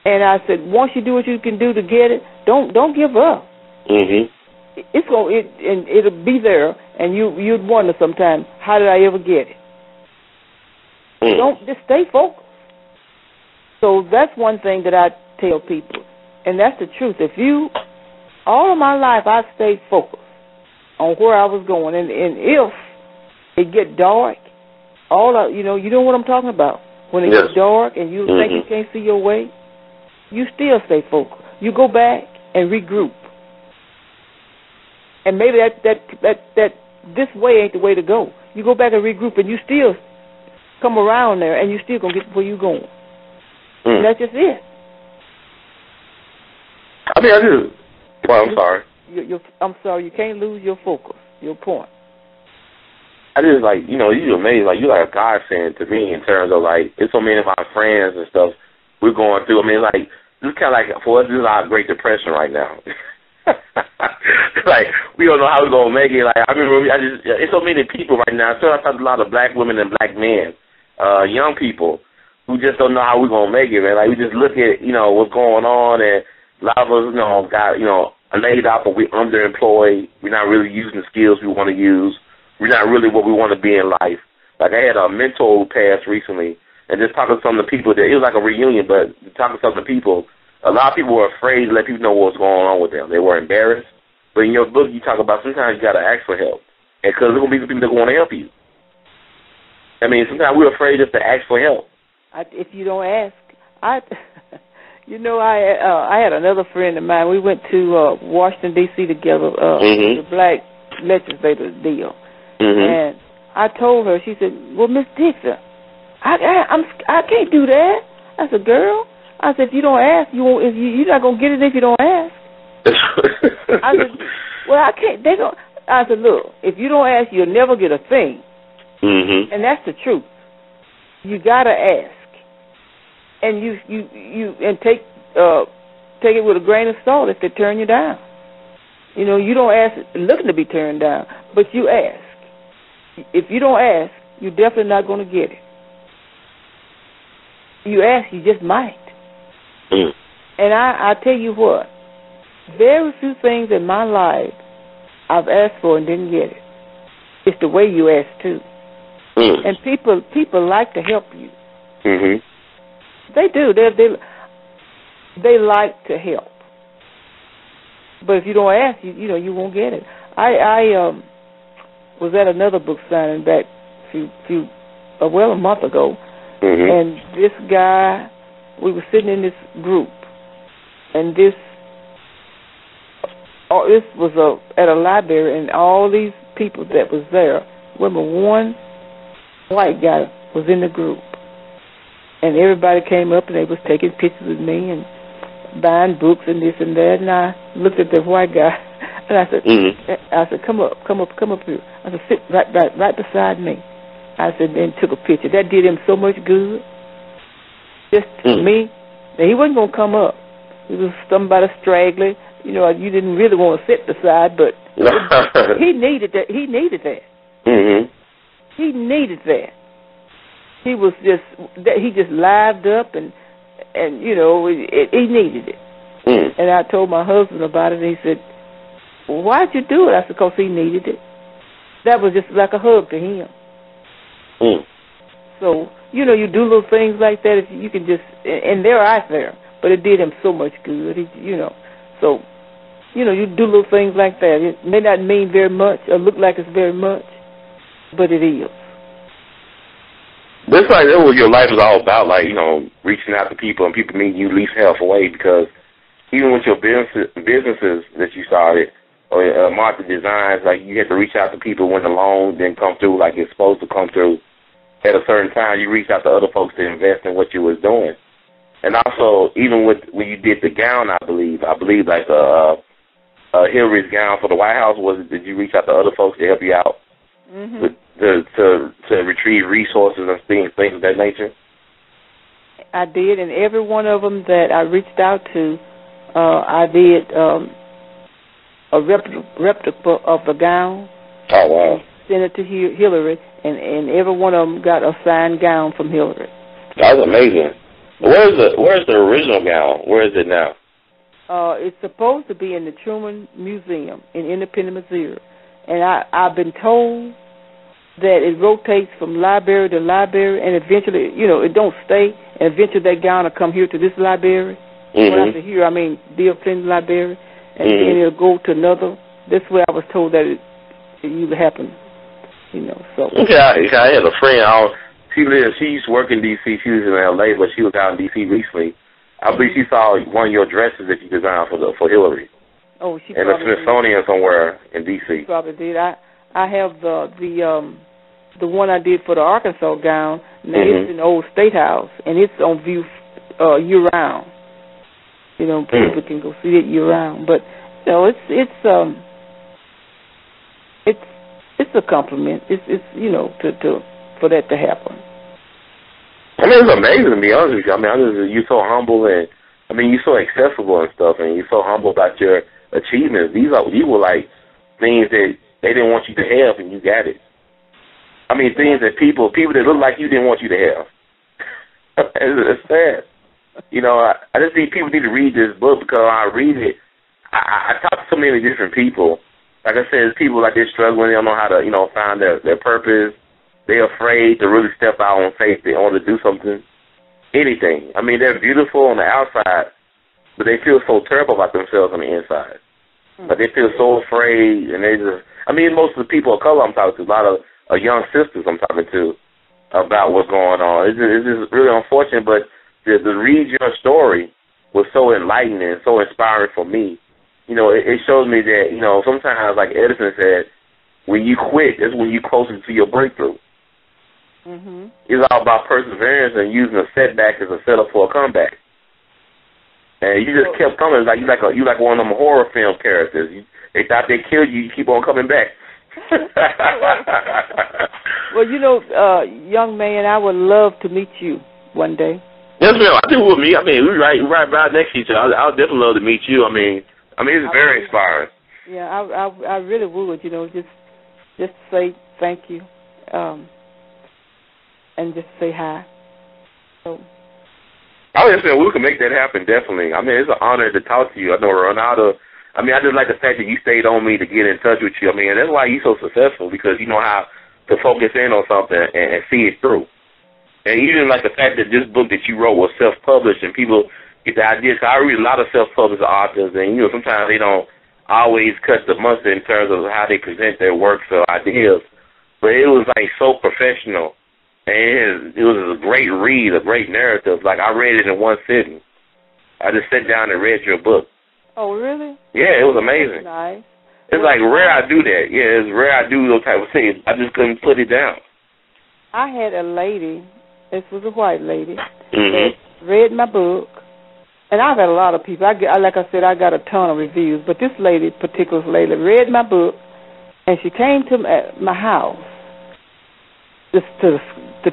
And I said, once you do what you can do to get it, don't give up. Mm-hmm. It'll be there, and you'd wonder sometimes, how did I ever get it? Don't just stay focused. So that's one thing that I tell people, and that's the truth. All of my life I've stayed focused on where I was going, and if it get dark, you know what I'm talking about. When it gets dark and you think you can't see your way, you still stay focused. You go back and regroup. And maybe that this way ain't the way to go. You go back and regroup, and you still come around there, and you still gonna get where you going. And that's just it. I mean, I do. Well, I'm sorry. I'm sorry. You can't lose your focus, your point. I just you're amazing. Like, you're like a godsend to me in terms of, like, it's so many of my friends and stuff we're going through. I mean, like, this is kind of like, for us, this is our Great Depression right now. Like, we don't know how we're going to make it. Like, I remember, it's so many people right now. So I talk to a lot of black women and black men, young people, who just don't know how we're going to make it, man. Like, we just look at, what's going on, and a lot of us, got, laid out, but we're underemployed. We're not really using the skills we want to use. We're not really what we want to be in life. Like, I had a mentor who passed recently, and just talking to some of the people it was like a reunion, but talking to some of the people, a lot of people were afraid to let people know what's going on with them. They were embarrassed. But in your book, you talk about sometimes you got to ask for help, and because there's going to be people that want to help you. I mean, sometimes we're afraid just to ask for help. If you don't ask, I had another friend of mine. We went to Washington, D.C. together, the Black Legislative deal. And I told her, she said, well, Miss Dixon, I can't do that. I said, girl, I said, if you don't ask, you're not going to get it if you don't ask. I said, well, I can't. I said, look, if you don't ask, you'll never get a thing. And that's the truth. You got to ask. And you take it with a grain of salt if they turn you down. You don't ask looking to be turned down, but you ask. If you don't ask, you're definitely not going to get it. You ask, you just might. And I tell you what, very few things in my life I've asked for and didn't get it. It's the way you ask too. And people like to help you. They do. They like to help. But if you don't ask, you won't get it. I was at another book signing back a month ago, and this guy, we were sitting in this group, and this was at a library, and all these people that was there, one white guy was in the group, and everybody came up and they was taking pictures with me, and buying books and this and that. And I looked at the white guy, and I said, come up here. I said, sit right beside me. I said, then took a picture. That did him so much good. Just me. Now, he wasn't gonna come up. He was somebody straggly. You know, you didn't really want to sit beside, but he needed that. He needed that. Mm-hmm. He needed that. He was he just lived up, and you know, he needed it. Mm. And I told my husband about it, and he said, well, why'd you do it? I said, because he needed it. That was just like a hug to him. Mm. So, you know, you do little things like that, if you can just, and they're out there, but it did him so much good, you know. So, you know, you do little things like that. It may not mean very much or look like it's very much, but it is. This like that what your life is all about, like, you know, reaching out to people and people meeting you at least halfway, because even with your businesses that you started, or market designs, like you had to reach out to people when the loan didn't come through like it's supposed to come through. At a certain time, you reached out to other folks to invest in what you was doing. And also, even with when you did the gown, I believe like Hillary's gown for the White House, did you reach out to other folks to help you out to retrieve resources and things of that nature? I did, and every one of them that I reached out to, I did a replica of the gown. Oh, wow. Sent it to Hillary, and every one of them got a signed gown from Hillary. That's amazing. Where's the original gown? Where is it now? It's supposed to be in the Truman Museum in Independence, Missouri. And I've been told that it rotates from library to library, and eventually, you know, it don't stay, and eventually that gown will come here to this library. When I say here, I mean Bill Clinton Library, and then it'll go to another. This way I was told that it usually happens, you know. So. Okay, I had a friend. She used to work in D.C. She was in L.A., but she was out in D.C. recently. I believe she saw one of your dresses that you designed for Hillary. Oh, she in the Smithsonian somewhere in D.C. She probably did. I have the one I did for the Arkansas gown. Now it's in the old State House, and it's on view year round. You know, people can go see it year round. But you know, it's a compliment. It's you know for that to happen. I mean, it's amazing to be honest with you. I mean, you're so humble, and I mean, you're so accessible and stuff, and you're so humble about your achievements. These were like things that they didn't want you to have, and you got it. I mean, things that people that look like you didn't want you to have. It's sad. You know, I just think people need to read this book, because when I read it, I talk to so many different people. Like I said, people like they're struggling. They don't know how to, you know, find their purpose. They're afraid to really step out on faith in order to do something, anything. I mean, they're beautiful on the outside, but they feel so terrible about themselves on the inside. But they feel so afraid, and they just, I mean, most of the people of color I'm talking to, a lot of young sisters I'm talking to about what's going on. It's just really unfortunate, but to read your story was so enlightening and so inspiring for me. You know, it shows me that, you know, sometimes, like Edison said, when you quit, that's when you're closer to your breakthrough. It's all about perseverance and using a setback as a setup for a comeback. And you just kept coming. Like you like one of them horror film characters. They thought they killed you. You keep on coming back. Well, you know, young man, I would love to meet you one day. Yes, ma'am. I think with me. I mean, we right next to each other. I'll definitely love to meet you. I mean, it's very inspiring. Yeah, I really would. You know, just say thank you. And just say hi. So. I was just saying we can make that happen, definitely. I mean, it's an honor to talk to you. I know Ronaldo. I mean, I just like the fact that you stayed on me to get in touch with you. I mean, that's why you're so successful, because you know how to focus in on something and see it through. And even like the fact that this book that you wrote was self-published, and people get the idea. Because I read a lot of self-published authors, and you know sometimes they don't always cut the mustard in terms of how they present their works or ideas. But it was like so professional. And it was a great read, a great narrative. Like, I read it in one sitting. I just sat down and read your book. Oh, really? Yeah, it was amazing. That's nice. It's like rare I do that. Yeah, it's rare I do those type of things. I just couldn't put it down. I had a lady, this was a white lady, that read my book, And I've had a lot of people. Like I said, I got a ton of reviews. But this particular lady, read my book, and she came to my house just to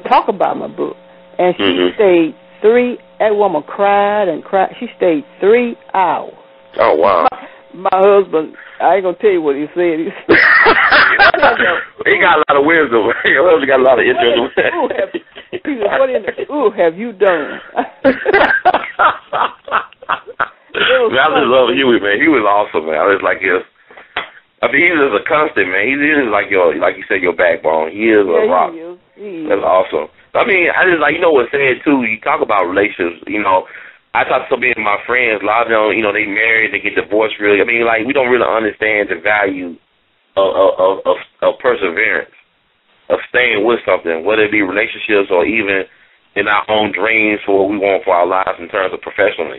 talk about my book. And she stayed that woman cried and cried. She stayed 3 hours. Oh, wow. My husband, I ain't going to tell you what he said. He got a lot of wisdom. Your husband got a lot of interest. He said, what in the have you done? Man, I just love Huey, man. He was awesome, man. I was like his. I mean, he's just a constant, man. He is like you said, your backbone. He is a rock. He is. That's awesome. I mean, I just like, you know what's sad too. You talk about relationships. You know, I talk to so many of my friends. A lot of them, you know, they married, they get divorced. Really, I mean, like we don't really understand the value of perseverance, of staying with something, whether it be relationships or even in our own dreams for what we want for our lives in terms of professionally.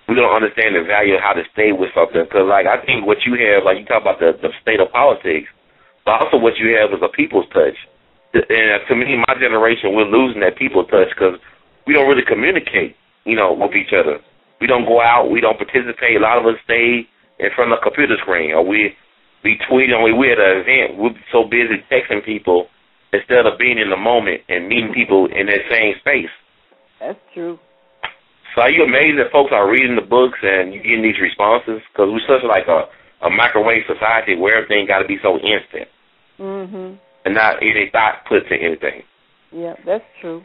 We don't understand the value of how to stay with something. Because, like, I think what you have, like, you talk about the state of politics, but also what you have is a people's touch. And to me, my generation, we're losing that people touch because we don't really communicate, you know, with each other. We don't go out. We don't participate. A lot of us stay in front of a computer screen, or we tweet, or we're at an event. We're so busy texting people instead of being in the moment and meeting people in that same space. That's true. So are you amazed that folks are reading the books and you getting these responses? Because we're such like a microwave society where everything got to be so instant. Mm-hmm. And not any thought put to anything. Yeah, that's true.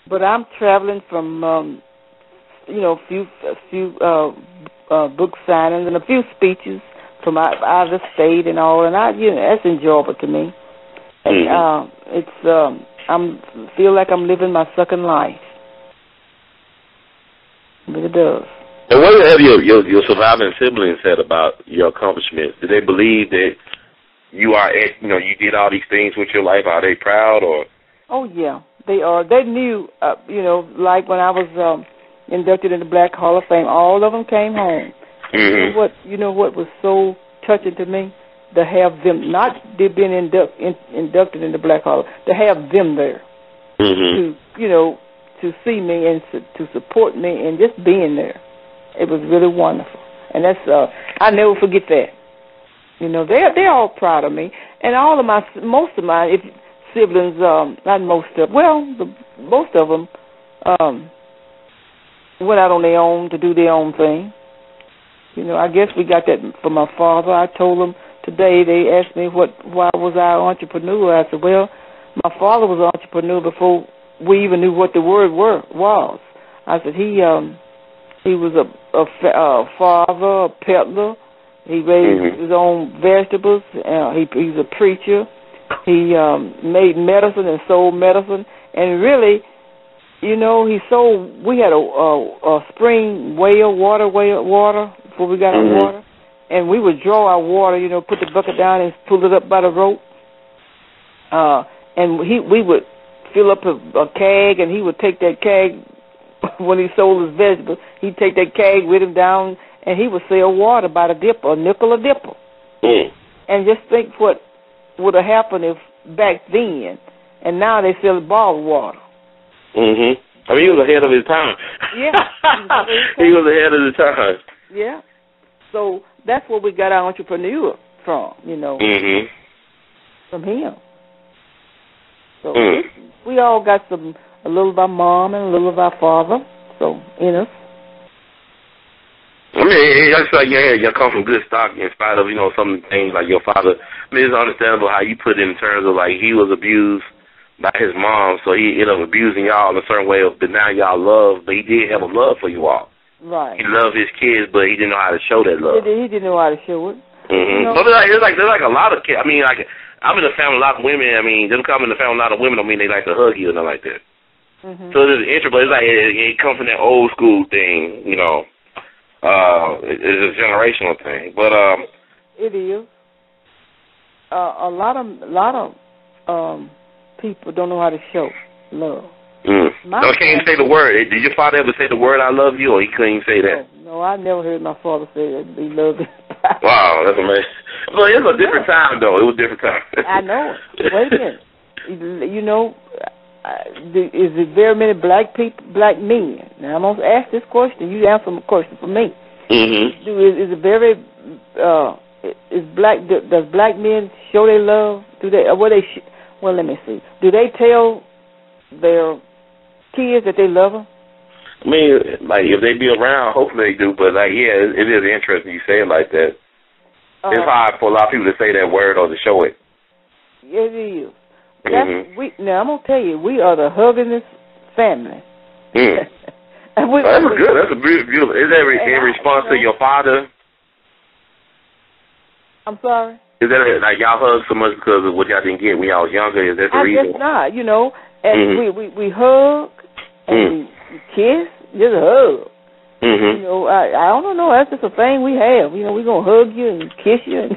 But I'm traveling from, a few book signings and a few speeches from out of the state and all, and that's enjoyable to me. And I feel like I'm living my second life. But it does. And what have your surviving siblings said about your accomplishments? Do they believe that you did all these things with your life? Are they proud or? Oh yeah, they are. They knew, like when I was inducted in the Black Hall of Fame, all of them came home. Mm-hmm. You know what was so touching to me? To have them, not they been inducted in the Black Hall, to have them there, to see me and to support me and just being there. It was really wonderful, and that's I never forget that. You know, they're all proud of me, and most of my siblings, not most of, most of them went out on their own to do their own thing. You know, I guess we got that from my father. I told them today, they asked me why was I an entrepreneur. I said, well, my father was an entrepreneur before we even knew what the word was. I said he was a father, a peddler. He raised his own vegetables. He's a preacher. He made medicine and sold medicine. And really, we had a spring water before we got our water. And we would draw our water, put the bucket down and pull it up by the rope. And we would fill up a keg, and he would take that keg when he sold his vegetables. He'd take that keg with him down, and he would sell water by the dipper, a nickel a dipper. And just think what would have happened if back then, and now they sell bottled water. I mean, he was ahead of his time. Yeah. He was ahead of the time. Yeah. So that's where we got our entrepreneur from, from him. So we all got a little of our mom and a little of our father, so in us. I mean, it's like you come from good stock in spite of, some things like your father. I mean, it's understandable how you put it in terms of, like, he was abused by his mom, so he ended up abusing y'all in a certain way of denying y'all love, but he did have a love for you all. Right. He loved his kids, but he didn't know how to show that love. He didn't know how to show it. But there's like a lot of kids. I mean, like, I'm in a family, a lot of women. I mean, them coming in the family, a lot of women don't mean they like to hug you or nothing like that. So it's interesting, but it's like it comes from that old school thing, It's a generational thing, but it is. A lot of people don't know how to show love. No, I can't even say the word. Did your father ever say the word "I love you," or he couldn't even say that? No, I never heard my father say that. He loved me. Wow, that's amazing. Well, it was a different time, though. It was a different time. I know. Wait a minute. Is it very many black men Now, I'm going to ask this question. You answer my question for me. Mm-hmm. Is it very, does black men show their love? Do they, well, let me see. Do they tell their kids that they love them? I mean, like, if they be around, hopefully they do, but, like, yeah, it is interesting you say it like that. It's hard for a lot of people to say that word or to show it. Yes, it is. Now, I'm going to tell you, we are the huggingest family. Mm. That's good. That's a beautiful. Is that in response to your father? I'm sorry? Is that like y'all hug so much because of what y'all didn't get when y'all was younger? Is that the reason? I guess not, and we hug and we kiss, just a hug. Mm-hmm. I don't know. That's just a thing we have. We're going to hug you and kiss you.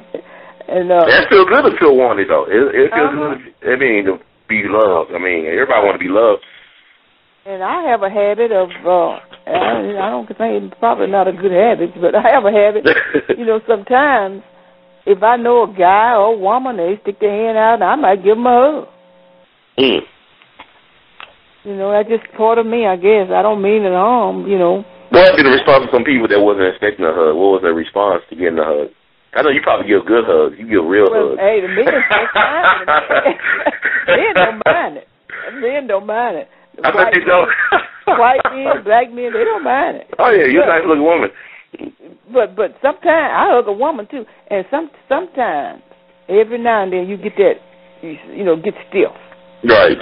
And that feels good to feel wanted, though. It feels good. I mean, to be loved. I mean, everybody want to be loved. And I have a habit of, I don't think it's probably not a good habit, but I have a habit, sometimes if I know a guy or a woman, they stick their hand out, and I might give them a hug. Mm. That's just part of me, I guess. I don't mean it harm, What would be the response of some people that wasn't expecting a hug? What was their response to getting a hug? I know you probably give good hugs. You give real hugs. Hey, the men don't mind it. Men don't mind it. I bet they don't. White men, black men, they don't mind it. Oh, yeah, you're a nice looking woman. But sometimes, I hug a woman, too. And sometimes, every now and then, you get that, get stiff. Right.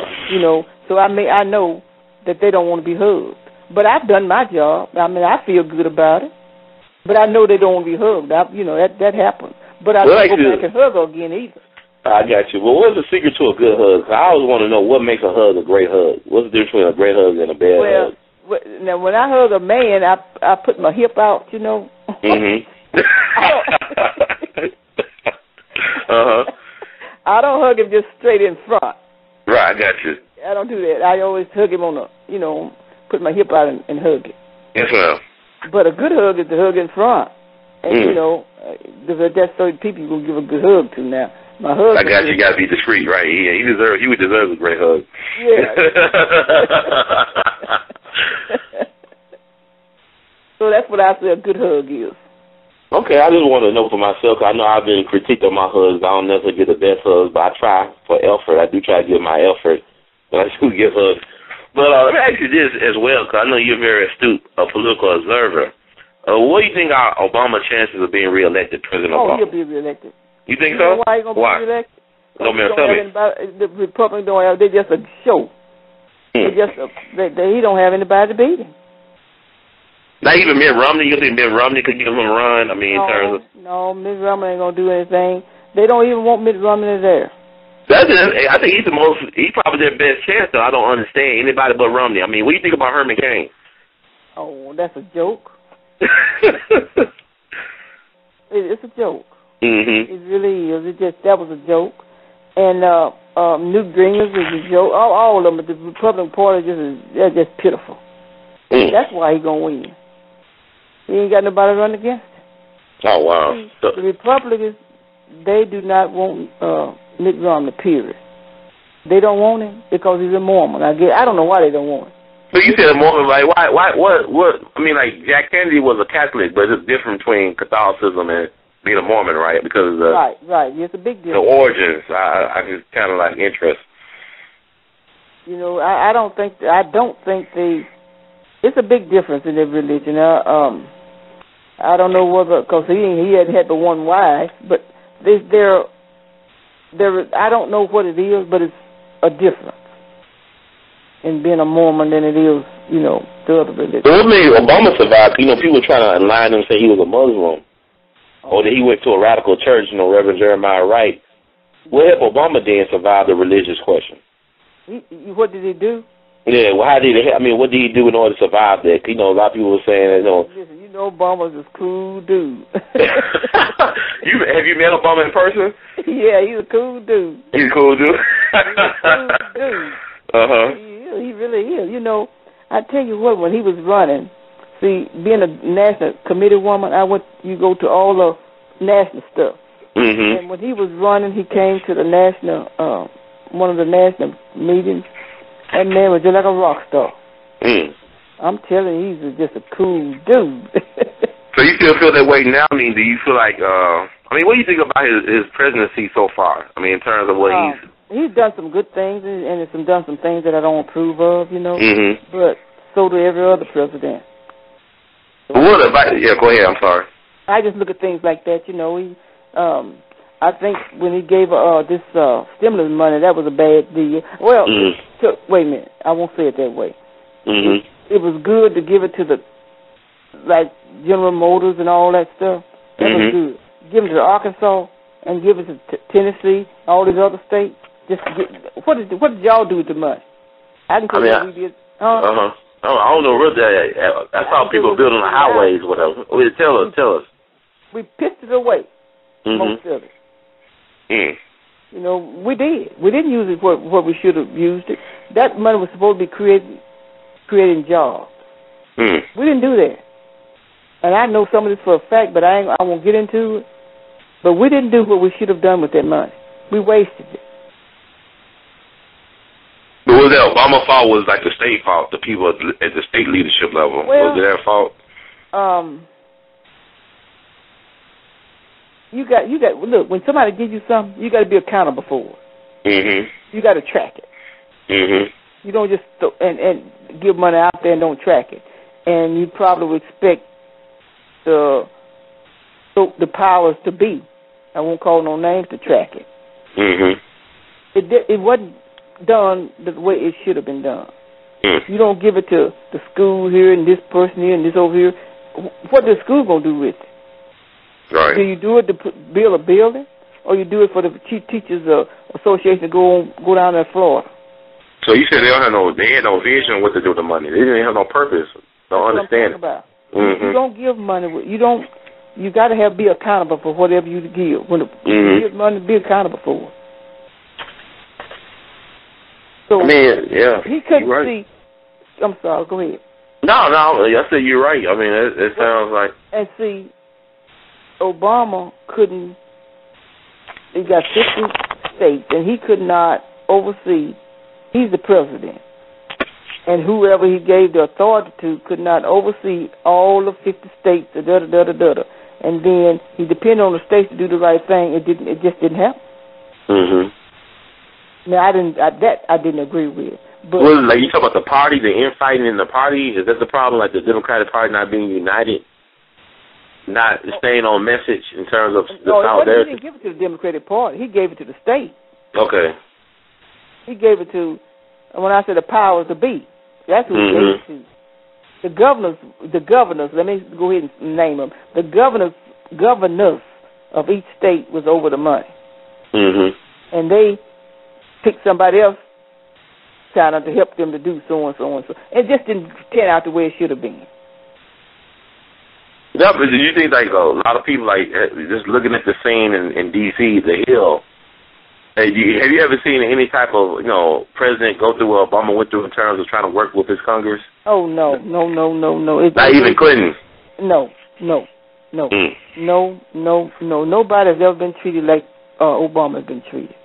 So I know that they don't want to be hugged. But I've done my job. I mean, I feel good about it. But I know they don't want to be hugged. That happens. But I don't go back and hug her again either. I got you. Well, what's the secret to a good hug? I always want to know what makes a hug a great hug. What's the difference between a great hug and a bad hug? Now, when I hug a man, I put my hip out, Mm-hmm. I don't hug him just straight in front. Right, I got you. I don't do that. I always hug him on put my hip out and hug it. Yes, ma'am. But a good hug is the hug in front. And, that's certain people you can give a good hug to now. My husband. I got you. You got to be discreet, right? Yeah, he would deserve a great hug. Yeah. So that's what I say a good hug is. Okay, I just want to know for myself. I know I've been critiqued on my hugs. I don't necessarily get the best hugs, but I try for effort. I do try to give my effort, but I do give hugs. But let me ask you this as well, because I know you're very astute, a political observer. What do you think are Obama's chances of being reelected, President Obama? Oh, he'll be reelected. You think so? Why he gonna be reelected? No, man, tell me. The Republicans don't have. They're just a show. He don't have anybody to beat him. Not even Mitt Romney. You think Mitt Romney could give him a run? I mean, in terms of Mitt Romney ain't gonna do anything. They don't even want Mitt Romney there. I think he's probably their best chance, though. I don't understand anybody but Romney. I mean, what do you think about Herman Cain? Oh, that's a joke. It's a joke. Mm-hmm. It really is. That was a joke. And Newt Gingrich is a joke. All of them, but the Republican Party they're just pitiful. Mm. That's why he's gonna win. He ain't got nobody to run against him. Oh wow! The Republicans, they do not want Mitt Romney. Period. They don't want him because he's a Mormon. I don't know why they don't want him. But you said a Mormon, like why? What? I mean, like Jack Kennedy was a Catholic, but it's different between Catholicism and being a Mormon, right? Because of the right. It's a big difference. The origins. I just kind of like interest. I don't think they. It's a big difference in their religion. I don't know whether because he hadn't had but one wife, but they're I don't know what it is, but it's a difference in being a Mormon than it is, the other religion. What made Obama survive? People trying to align him and say he was a Muslim, or that he went to a radical church. Reverend Jeremiah Wright. What helped Obama then survive the religious question? What did he do? Yeah, well, what did he do in order to survive that? A lot of people were saying, Listen, Obama's a cool dude. Have you met Obama in person? Yeah, he's a cool dude. He's a cool dude? He's a cool dude. Uh-huh. He really is. I tell you what, when he was running, being a national committee woman, you go to all the national stuff. Mm-hmm. And when he was running, he came to the national, one of the national meetings. That man was just like a rock star. Mm. I'm telling you, he's just a cool dude. So you still feel that way now? I mean, do you feel like, what do you think about his presidency so far? I mean, in terms of what he's done some good things and done some things that I don't approve of, you know. Mm-hmm. But so do every other president. So what about? Yeah, go ahead. I'm sorry. I just look at things like that, you know. I think when he gave this stimulus money, that was a bad deal. Well, wait a minute. I won't say it that way. Mm-hmm. It was good to give it to like General Motors and all that stuff. That was good. Give it to Arkansas and give it to Tennessee, all these other states. What did y'all do with the money? I can tell you what we did. I don't know. Really, I saw people building the highways, whatever. Tell us. We pissed it away. Most of it. You know, we did. We didn't use it for what we should have used it. That money was supposed to be creating jobs. We didn't do that. And I know some of this for a fact, but I won't get into it. But we didn't do what we should have done with that money. We wasted it. But was that Obama's fault? Was like the state fault? The people at the state leadership level, was it their fault? You got. Look, when somebody gives you something, you got to be accountable for it. You got to track it. You don't just and give money out there and don't track it. And you probably would expect the powers to be, I won't call no names, to track it. It wasn't done the way it should have been done. You don't give it to the school here and this person here and this over here. What the school gonna do with it? Right. Do you do it to build a building, or you do it for the Teachers Association to go down there in Florida? So you said they had no vision what to do with the money. They didn't have no purpose. Don't understand. You don't give money. You got to be accountable for whatever you give. When you give money, be accountable for it. So he couldn't see. I'm sorry. Go ahead. No. I said you're right. I mean, it sounds like. And see, Obama couldn't. He got 50 states, and he could not oversee. He's the president. And whoever he gave the authority to could not oversee all the 50 states, and then he depended on the states to do the right thing. It just didn't happen. Now I didn't agree with. But like you talk about the party, the infighting in the party. Is that the problem? Like the Democratic Party not being united, not staying on message in terms of the solidarity. He didn't give it to the Democratic Party. He gave it to the state. Okay. He gave it to. When I said the powers to be. That's who he gave it to. The governors, let me go ahead and name them. The governors of each state was over the money. And they picked somebody else kind of to help them to do so and so and so. It just didn't turn out the way it should have been. Yeah, but do you think like a lot of people like just looking at the scene in D.C., the Hill, have you ever seen any type of, president go through what Obama went through in terms of trying to work with his Congress? Oh, no. Not even Clinton? No. Nobody has ever been treated like Obama has been treated.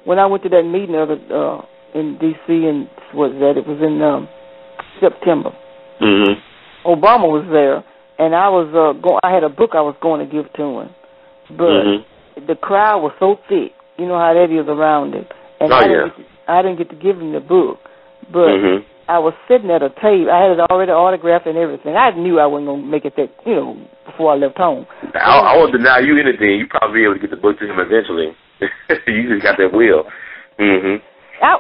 When I went to that meeting in D.C., and it was in September. Obama was there, and I had a book I was going to give to him. But the crowd was so thick, you know how that is around it. And I didn't get to give him the book. But I was sitting at a table. I had it already autographed and everything. I knew I wasn't going to make it that, before I left home. I won't deny you anything. You probably be able to get the book to him eventually. You just got that will. I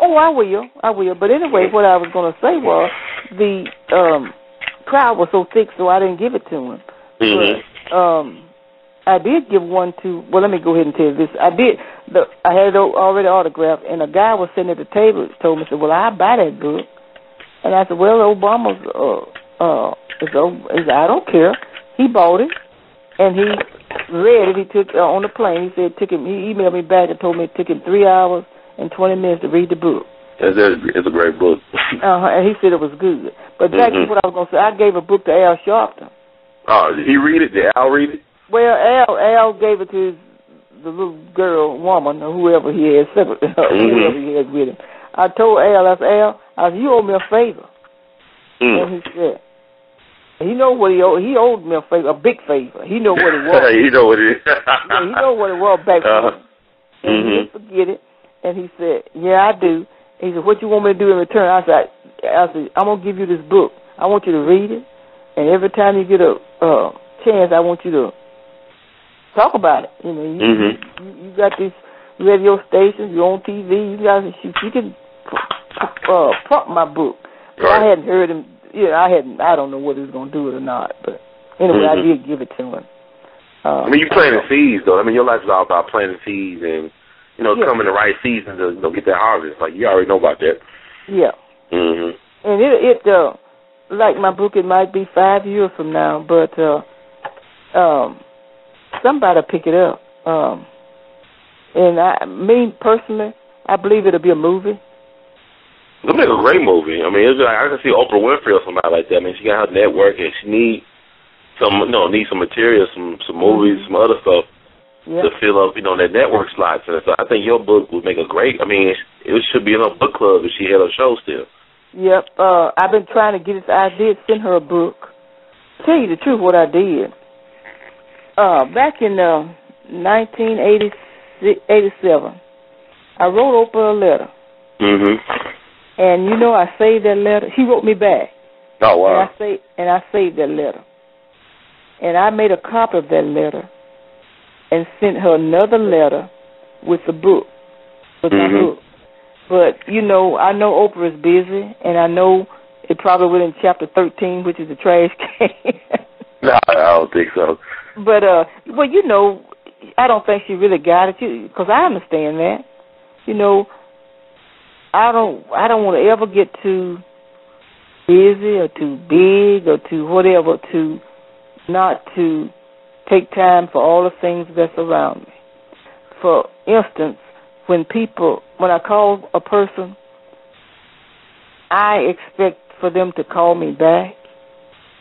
will. But anyway, what I was going to say was the crowd was so thick, so I didn't give it to him. But, I did give one to. Well, let me go ahead and tell you this. I had it already autographed, and a guy was sitting at the table. Told me, said, "Well, I'll buy that book." And I said, "Well, Obama's. I don't care." He bought it, and he read it. He took on the plane. He said, He emailed me back and told me it took him 3 hours and 20 minutes to read the book. It's a great book. And he said it was good. But back to what I was going to say, I gave a book to A.L. Sharpton. Oh, did he read it? Did Al read it? Well, A.L. gave it to the little girl, woman, or whoever he is, whoever he has with him. I told A.L., I said, A.L., you owe me a favor. And he said, he know what he owed me a big favor. He know what it was. You know what it is. Yeah, he know what it was back then. And he didn't forget it. And he said, yeah, I do. He said, what you want me to do in return? I said, I'm going to give you this book. I want you to read it. And every time you get a chance, I want you to talk about it. You know, you got these radio stations, your own TV. You can prompt my book. Right. I hadn't heard him. I don't know whether he was going to do it or not. But anyway, I did give it to him. I mean, you planting seeds, though. I mean, your life is all about planting seeds and, coming the right season to get that harvest. Like, you already know about that. Yeah. And it like my book, it might be 5 years from now, but somebody will pick it up. And me, personally, I believe it'll be a movie. It'll make a great movie. I mean, it's like, I can see Oprah Winfrey or somebody like that. I mean, she got her network and she needs some material, some movies, some other stuff to fill up, that network slots. And so I think your book would make a great. I mean, it should be in a book club if she had a show still. Yep. I've been trying to get it. I did send her a book. Tell you the truth, what I did. Back in 1987, I wrote Oprah a letter. And I saved that letter. She wrote me back. Oh wow! And I saved that letter. And I made a copy of that letter and sent her another letter with the book, with my book. But I know Oprah is busy, and I know it probably was in chapter 13, which is the trash can. No, I don't think so. But I don't think she really got it, because I understand that. I don't want to ever get too busy or too big or too whatever not to take time for all the things that's around me. For instance, when I call a person, I expect for them to call me back.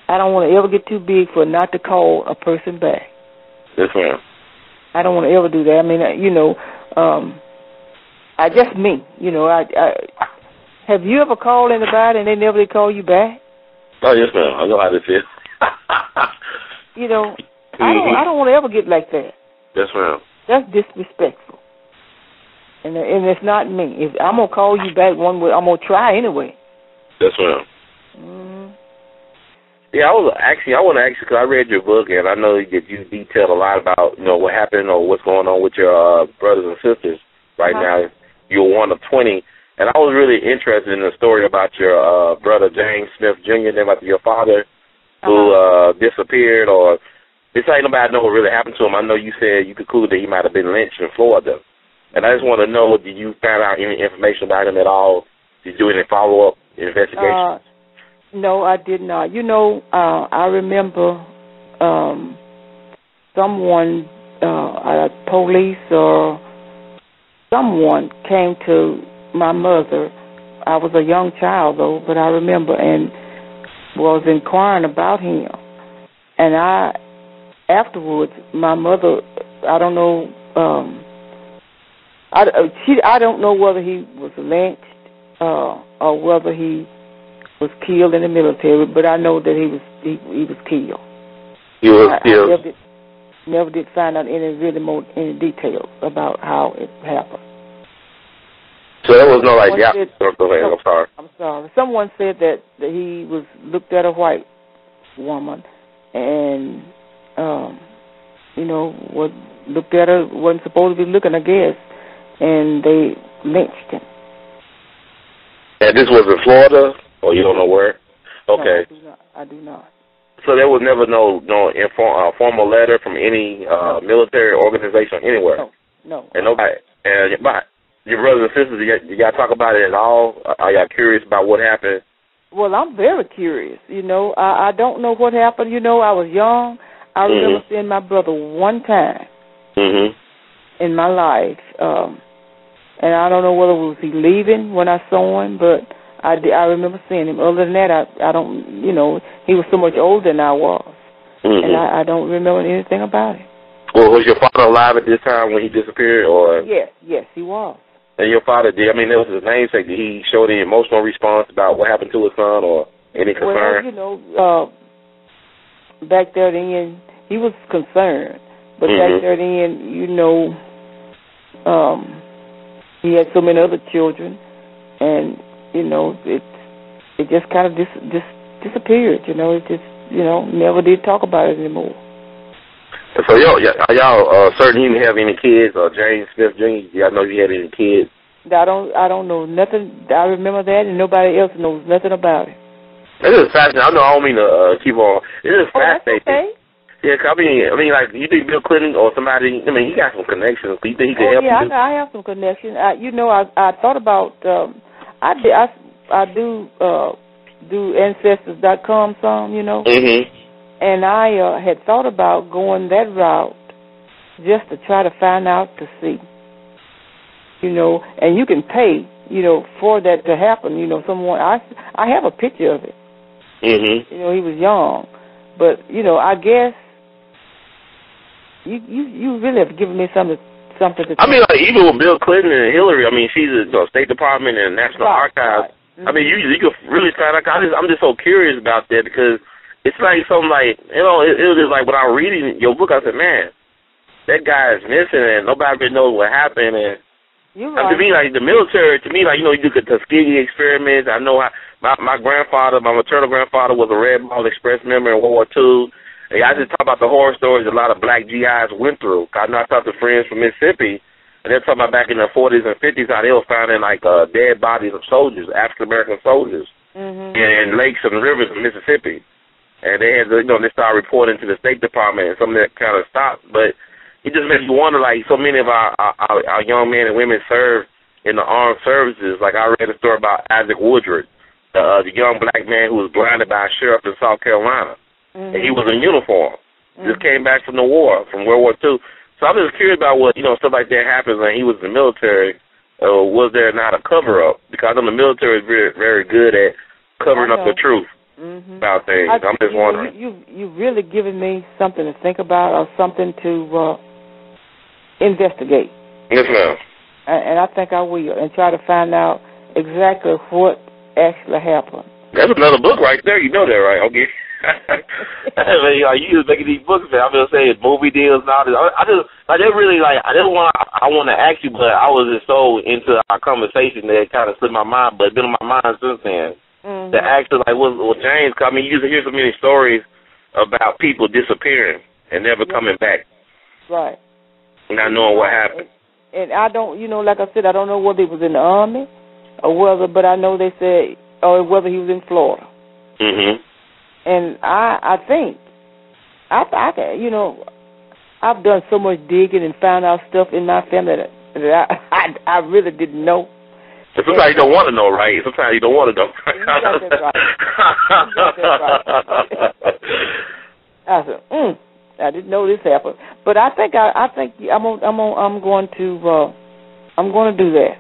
I don't want to ever get too big for not to call a person back. Yes, ma'am. I don't want to ever do that. I mean, I just me. Have you ever called anybody and they never did call you back? Oh, yes, ma'am. I know how this is. I don't want to ever get like that. Yes, ma'am. That's disrespectful. And it's not me. If I'm going to call you back one way, I'm going to try anyway. Yes, ma'am. Yeah, I want to ask you, because I read your book, and I know that you detailed a lot about, what happened or what's going on with your brothers and sisters right now. You're one of 20. And I was really interested in the story about your brother, James Smith Jr., and about your father who disappeared, or this ain't nobody know what really happened to him. I know you said you concluded that he might have been lynched in Florida. And I just want to know, did you find out any information about him at all? Did you do any follow-up investigation? No, I did not. I remember someone, police or someone came to my mother. I was a young child, though, but I remember and was inquiring about him. And afterwards, my mother, I don't know, I don't know whether he was lynched or whether he was killed in the military, but I know that he was killed. He was killed. I never did find out any details about how it happened. So there was no go ahead. I'm sorry. I'm sorry. Someone said that he looked at a white woman and looked at her, wasn't supposed to be looking, I guess, and they lynched him. And this was in Florida, or you don't know where? Okay. No, I do not. So there was never no formal letter from any military organization anywhere? No. And nobody. And your brothers and sisters, you y'all talk about it at all? Are y'all curious about what happened? Well, I'm very curious. I don't know what happened. I was young. I remember seeing my brother one time in my life. And I don't know whether was he leaving when I saw him, but I remember seeing him. Other than that, I don't, he was so much older than I was. And I don't remember anything about it. Well, was your father alive at this time when he disappeared? Or? Yes, he was. And your father did, that was his namesake. Did he show any emotional response about what happened to his son? Or? Any concern? Well, you know, back there then, he was concerned. But back there then, you know, he had so many other children, and, you know, it just kind of disappeared, you know. It just, you know, never did talk about it anymore. So, are y'all certain he didn't have any kids, or James Smith Jr., y'all know he had any kids? I don't know nothing. I remember that, and nobody else knows nothing about it. This is fascinating. I know I don't mean to keep on. This is fascinating. That's okay. Yeah, I mean, like, you think Bill Clinton or somebody, I mean, he got some connections. Do you think he could help you? Yeah, I have some connections. You know, I thought about, I do ancestors.com some, you know. And I had thought about going that route just to try to find out to see, you know, and you can pay, you know, for that to happen. You know, someone, I have a picture of it. You know, he was young. But, you know, I guess you really have given me something to I mean, like, even with Bill Clinton and Hillary, I mean, she's the State Department and National Archives. I mean, you could really find out. I'm just so curious about that, because it's like something like, you know, it was just like when I was reading your book, I said, man, that guy is missing and nobody really knows what happened. And to me, like, the military, like, you know, you do the Tuskegee experiments. I know my grandfather, my maternal grandfather, was a Red Ball Express member in World War II. And I just talk about the horror stories a lot of black GIs went through. I know I talked to friends from Mississippi, and they're talking about back in the 40s and 50s how they were finding, like, dead bodies of soldiers, African-American soldiers, in lakes and rivers in Mississippi. And they had, you know, they started reporting to the State Department, and some of that kind of stopped. But it just makes you wonder, like, so many of our young men and women serve in the armed services. Like, I read a story about Isaac Woodward, the young black man who was blinded by a sheriff in South Carolina. And he was in uniform. Just came back from the war, from World War II. So I'm just curious about what, you know, stuff like that happens when he was in the military. Was there not a cover-up? Because I know the military is very, very good at covering up the truth about things. I'm just wondering. You've really given me something to think about, or something to investigate. Yes, ma'am. And I think I will, and try to find out exactly what actually happened. That's another book right there. You know that, right? Okay. You just making these books, man. I'm just saying movie deals and all this. I want to ask you, but I was just so into our conversation that it kind of slipped my mind. But it's been on my mind since then. To actually, like, what James, I mean, you used to hear so many stories about people disappearing and never coming back. Right. Not knowing what happened. And I don't, you know, like I said, I don't know whether he was in the Army or whether, but I know they said, or whether he was in Florida. And I think, you know, I've done so much digging and found out stuff in my family that I really didn't know. Sometimes you don't want to know, right? Sometimes you don't want to know. You got that right. I said, I didn't know this happened, but I think I'm going to do that.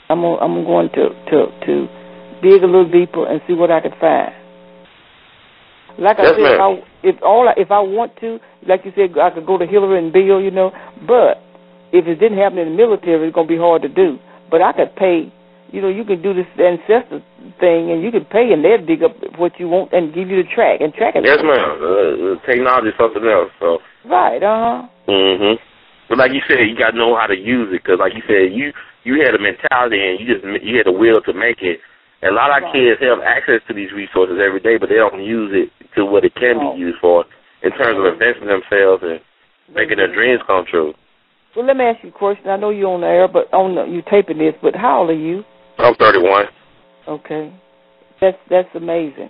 I'm going to dig a little deeper and see what I can find. Like I said, if I want to, like you said, I could go to Hillary and Bill, you know. But if it didn't happen in the military, it's going to be hard to do. But I could pay. You know, you can do this ancestor thing, and you can pay, and they'll dig up what you want and give you the track and track it. Yes, ma'am. Technology is something else. So. Right. But like you said, you got to know how to use it, because, like you said, you had a mentality and you had a will to make it. And a lot of our kids have access to these resources every day, but they don't use it to what it can be used for in terms of investing themselves and making their dreams come true. Well, let me ask you a question. I know you're on the air, but you're taping this, but how old are you? I'm 31. Okay. That's amazing.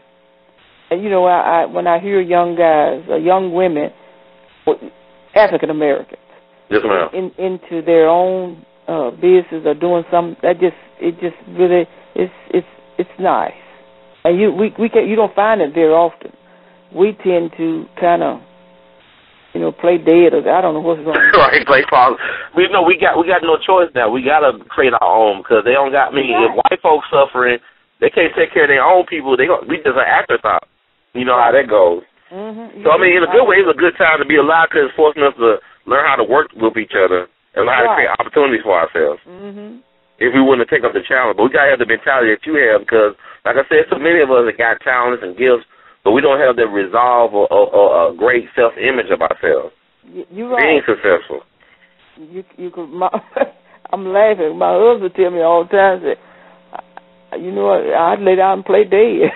And, you know, when I hear young guys or young women, African Americans, yes, ma'am, into their own business or doing something, it just really, it's nice. And you don't find it very often. We tend to kind of, you know, play dead, or I don't know what's wrong. Right, play false. We got no choice now. We got to create our own, because they don't got me. If white folks suffering, they can't take care of their own people. We just an afterthought. You know how that goes. So, I mean, in a good way, it's a good time to be alive, because it's forcing us to learn how to work with each other and learn how to create opportunities for ourselves. if we wouldn't take up the challenge. But we got to have the mentality that you have because, like I said, so many of us that got talents and gifts, but we don't have the resolve or a great self-image of ourselves. You're right. Being successful. I'm laughing. My husband tell me all the time that, you know, I'd lay down and play dead.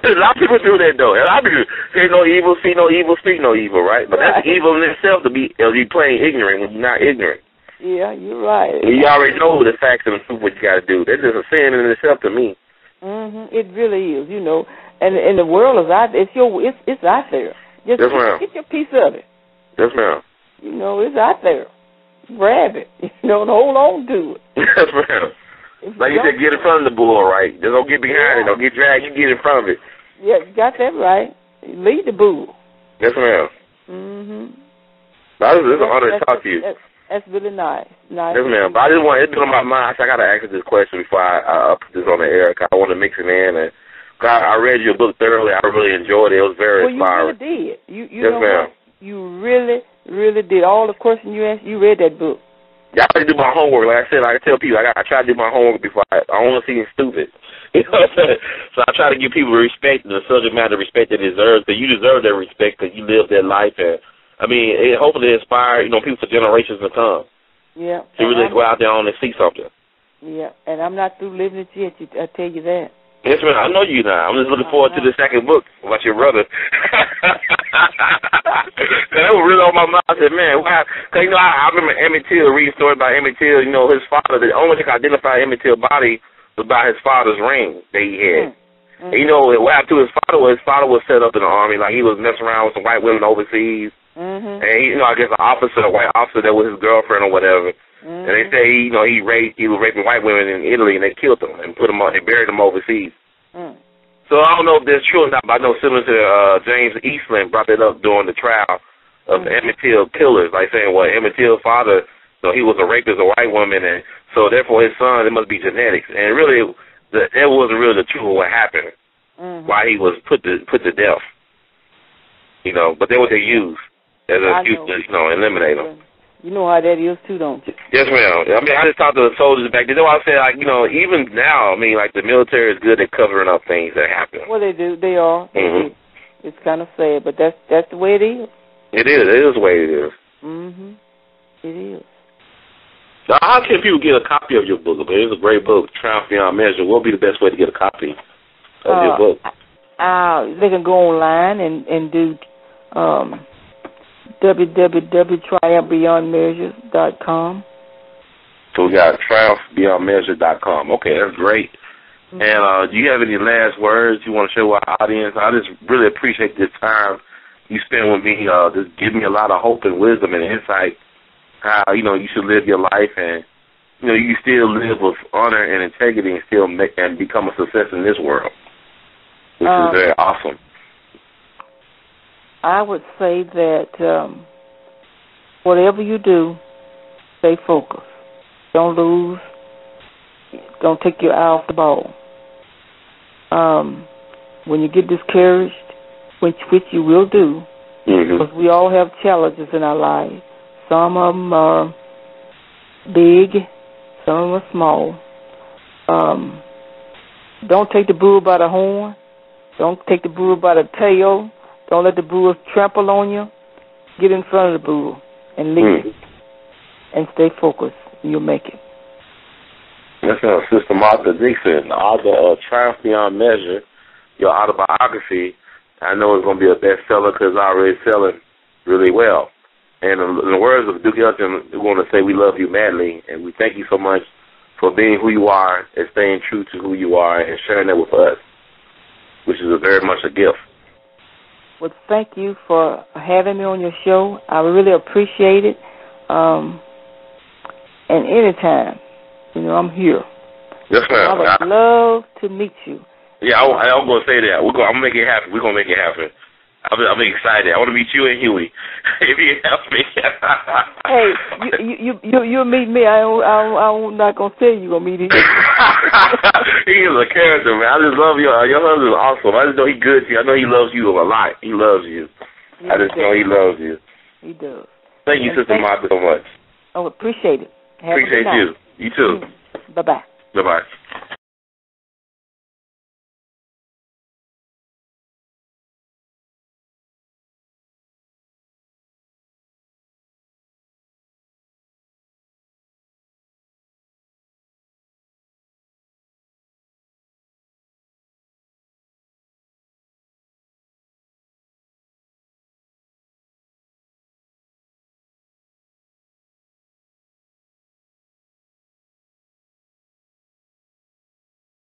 A lot of people do that, though. A lot of people say no evil, see no evil, speak no evil, right? But that's evil in itself to be playing ignorant when you're not ignorant. Yeah, you're right. You already know the facts and the truth what you got to do. That's just a sin in itself to me. It really is, you know. And the world is out. It's out there. Just yes, ma'am. Get your piece of it. Yes, ma'am. You know, it's out there. Grab it. You know, and hold on to it. Yes, ma'am. Like you said, get in front of the bull, right? Just don't get behind it. Don't get dragged. You get in front of it. Yeah, you got that right. Lead the bull. Yes, ma'am. It's an honor to talk to you. That's really nice. Yes, ma'am. But it's been on my mind. So I got to ask you this question before I put this on the air. Cause I want to mix it in. And I read your book thoroughly. I really enjoyed it. It was very inspiring. You really did. You yes, know ma'am. What? You really, really did. All the questions you asked, you read that book. Yeah, I try to do my homework. Like I said, I tell people, I try to do my homework before I don't want to seem stupid. You know what I'm saying? So I try to give people respect, the subject matter respect they deserve, because you deserve that respect because you live that life. And, I mean, it hopefully inspire, you know, people for generations to come. Yeah. To really go out there and see something. Yeah, and I'm not through living it yet, I tell you that. Yes, man, I know you now. I'm just looking forward to the second book about your brother. That was really on my mind. I said, man, why? Because, you know, I remember Emmett Till, reading a story about Emmett Till. You know, his father, the only thing I identified Emmett Till's body was by his father's ring that he had. And, you know, what happened to his father was set up in the Army. Like, he was messing around with some white women overseas. And, he, you know, I guess a white officer that was his girlfriend or whatever. And they say, you know, he was raping white women in Italy, and they killed him and they buried him overseas. So I don't know if that's true or not, but I know similar to James Eastland brought that up during the trial of the Emmett Till killers, like saying, well, Emmett Till's father, you know, he was a rapist, a white woman, and so therefore his son, it must be genetics. And really, that wasn't really the truth of what happened, why he was put to death. You know, but that's what they used as an excuse to, you know, eliminate him. You know how that is too, don't you? Yes, ma'am. I mean, I just talked to the soldiers back then. That's why I said, like, you know, even now, I mean, like, the military is good at covering up things that happen. Well, they do. They are. It's kind of sad, but that's the way it is. It is. It is the way it is. It is. Now, how can people get a copy of your book? I mean, it's a great book, Triumph Beyond Measure. What would be the best way to get a copy of your book? They can go online and do www.triumphbeyondmeasure.com. So we got triumphbeyondmeasure.com. Okay, that's great. And do you have any last words you want to share with our audience? I just really appreciate this time you spent with me. Just giving me a lot of hope and wisdom and insight how, you know, you should live your life and, you know, you still live with honor and integrity and still make and become a success in this world, which is very awesome. I would say that whatever you do, stay focused. Don't lose. Don't take your eye off the ball. When you get discouraged, which you will do, because we all have challenges in our lives. Some of them are big, some of them are small. Don't take the bull by the horn. Don't take the bull by the tail. Don't let the bull trample on you. Get in front of the bull and lead and stay focused. You'll make it. That's Sister Martha Dixon, author of Triumph Beyond Measure, your autobiography. I know it's going to be a bestseller because it's already selling really well. And in the words of Duke Ellington, we want to say we love you madly, and we thank you so much for being who you are and staying true to who you are and sharing that with us, which is very much a gift. Well, thank you for having me on your show. I really appreciate it. And anytime, you know, I'm here. Yes, ma'am. I would love to meet you. Yeah, I'm going to say that. I'm going to make it happen. We're going to make it happen. I'm excited. I want to meet you and Huey. If you help me. Hey, you'll meet me. I'm not going to say you're going to meet him. He is a character, man. I just love you. Your husband is awesome. I just know he's good to you. I know he loves you a lot. He loves you. I just know he loves you. He does. Thank you, Sister Martha, so much. Oh, appreciate it. Appreciate you. You too. Bye-bye. Bye-bye.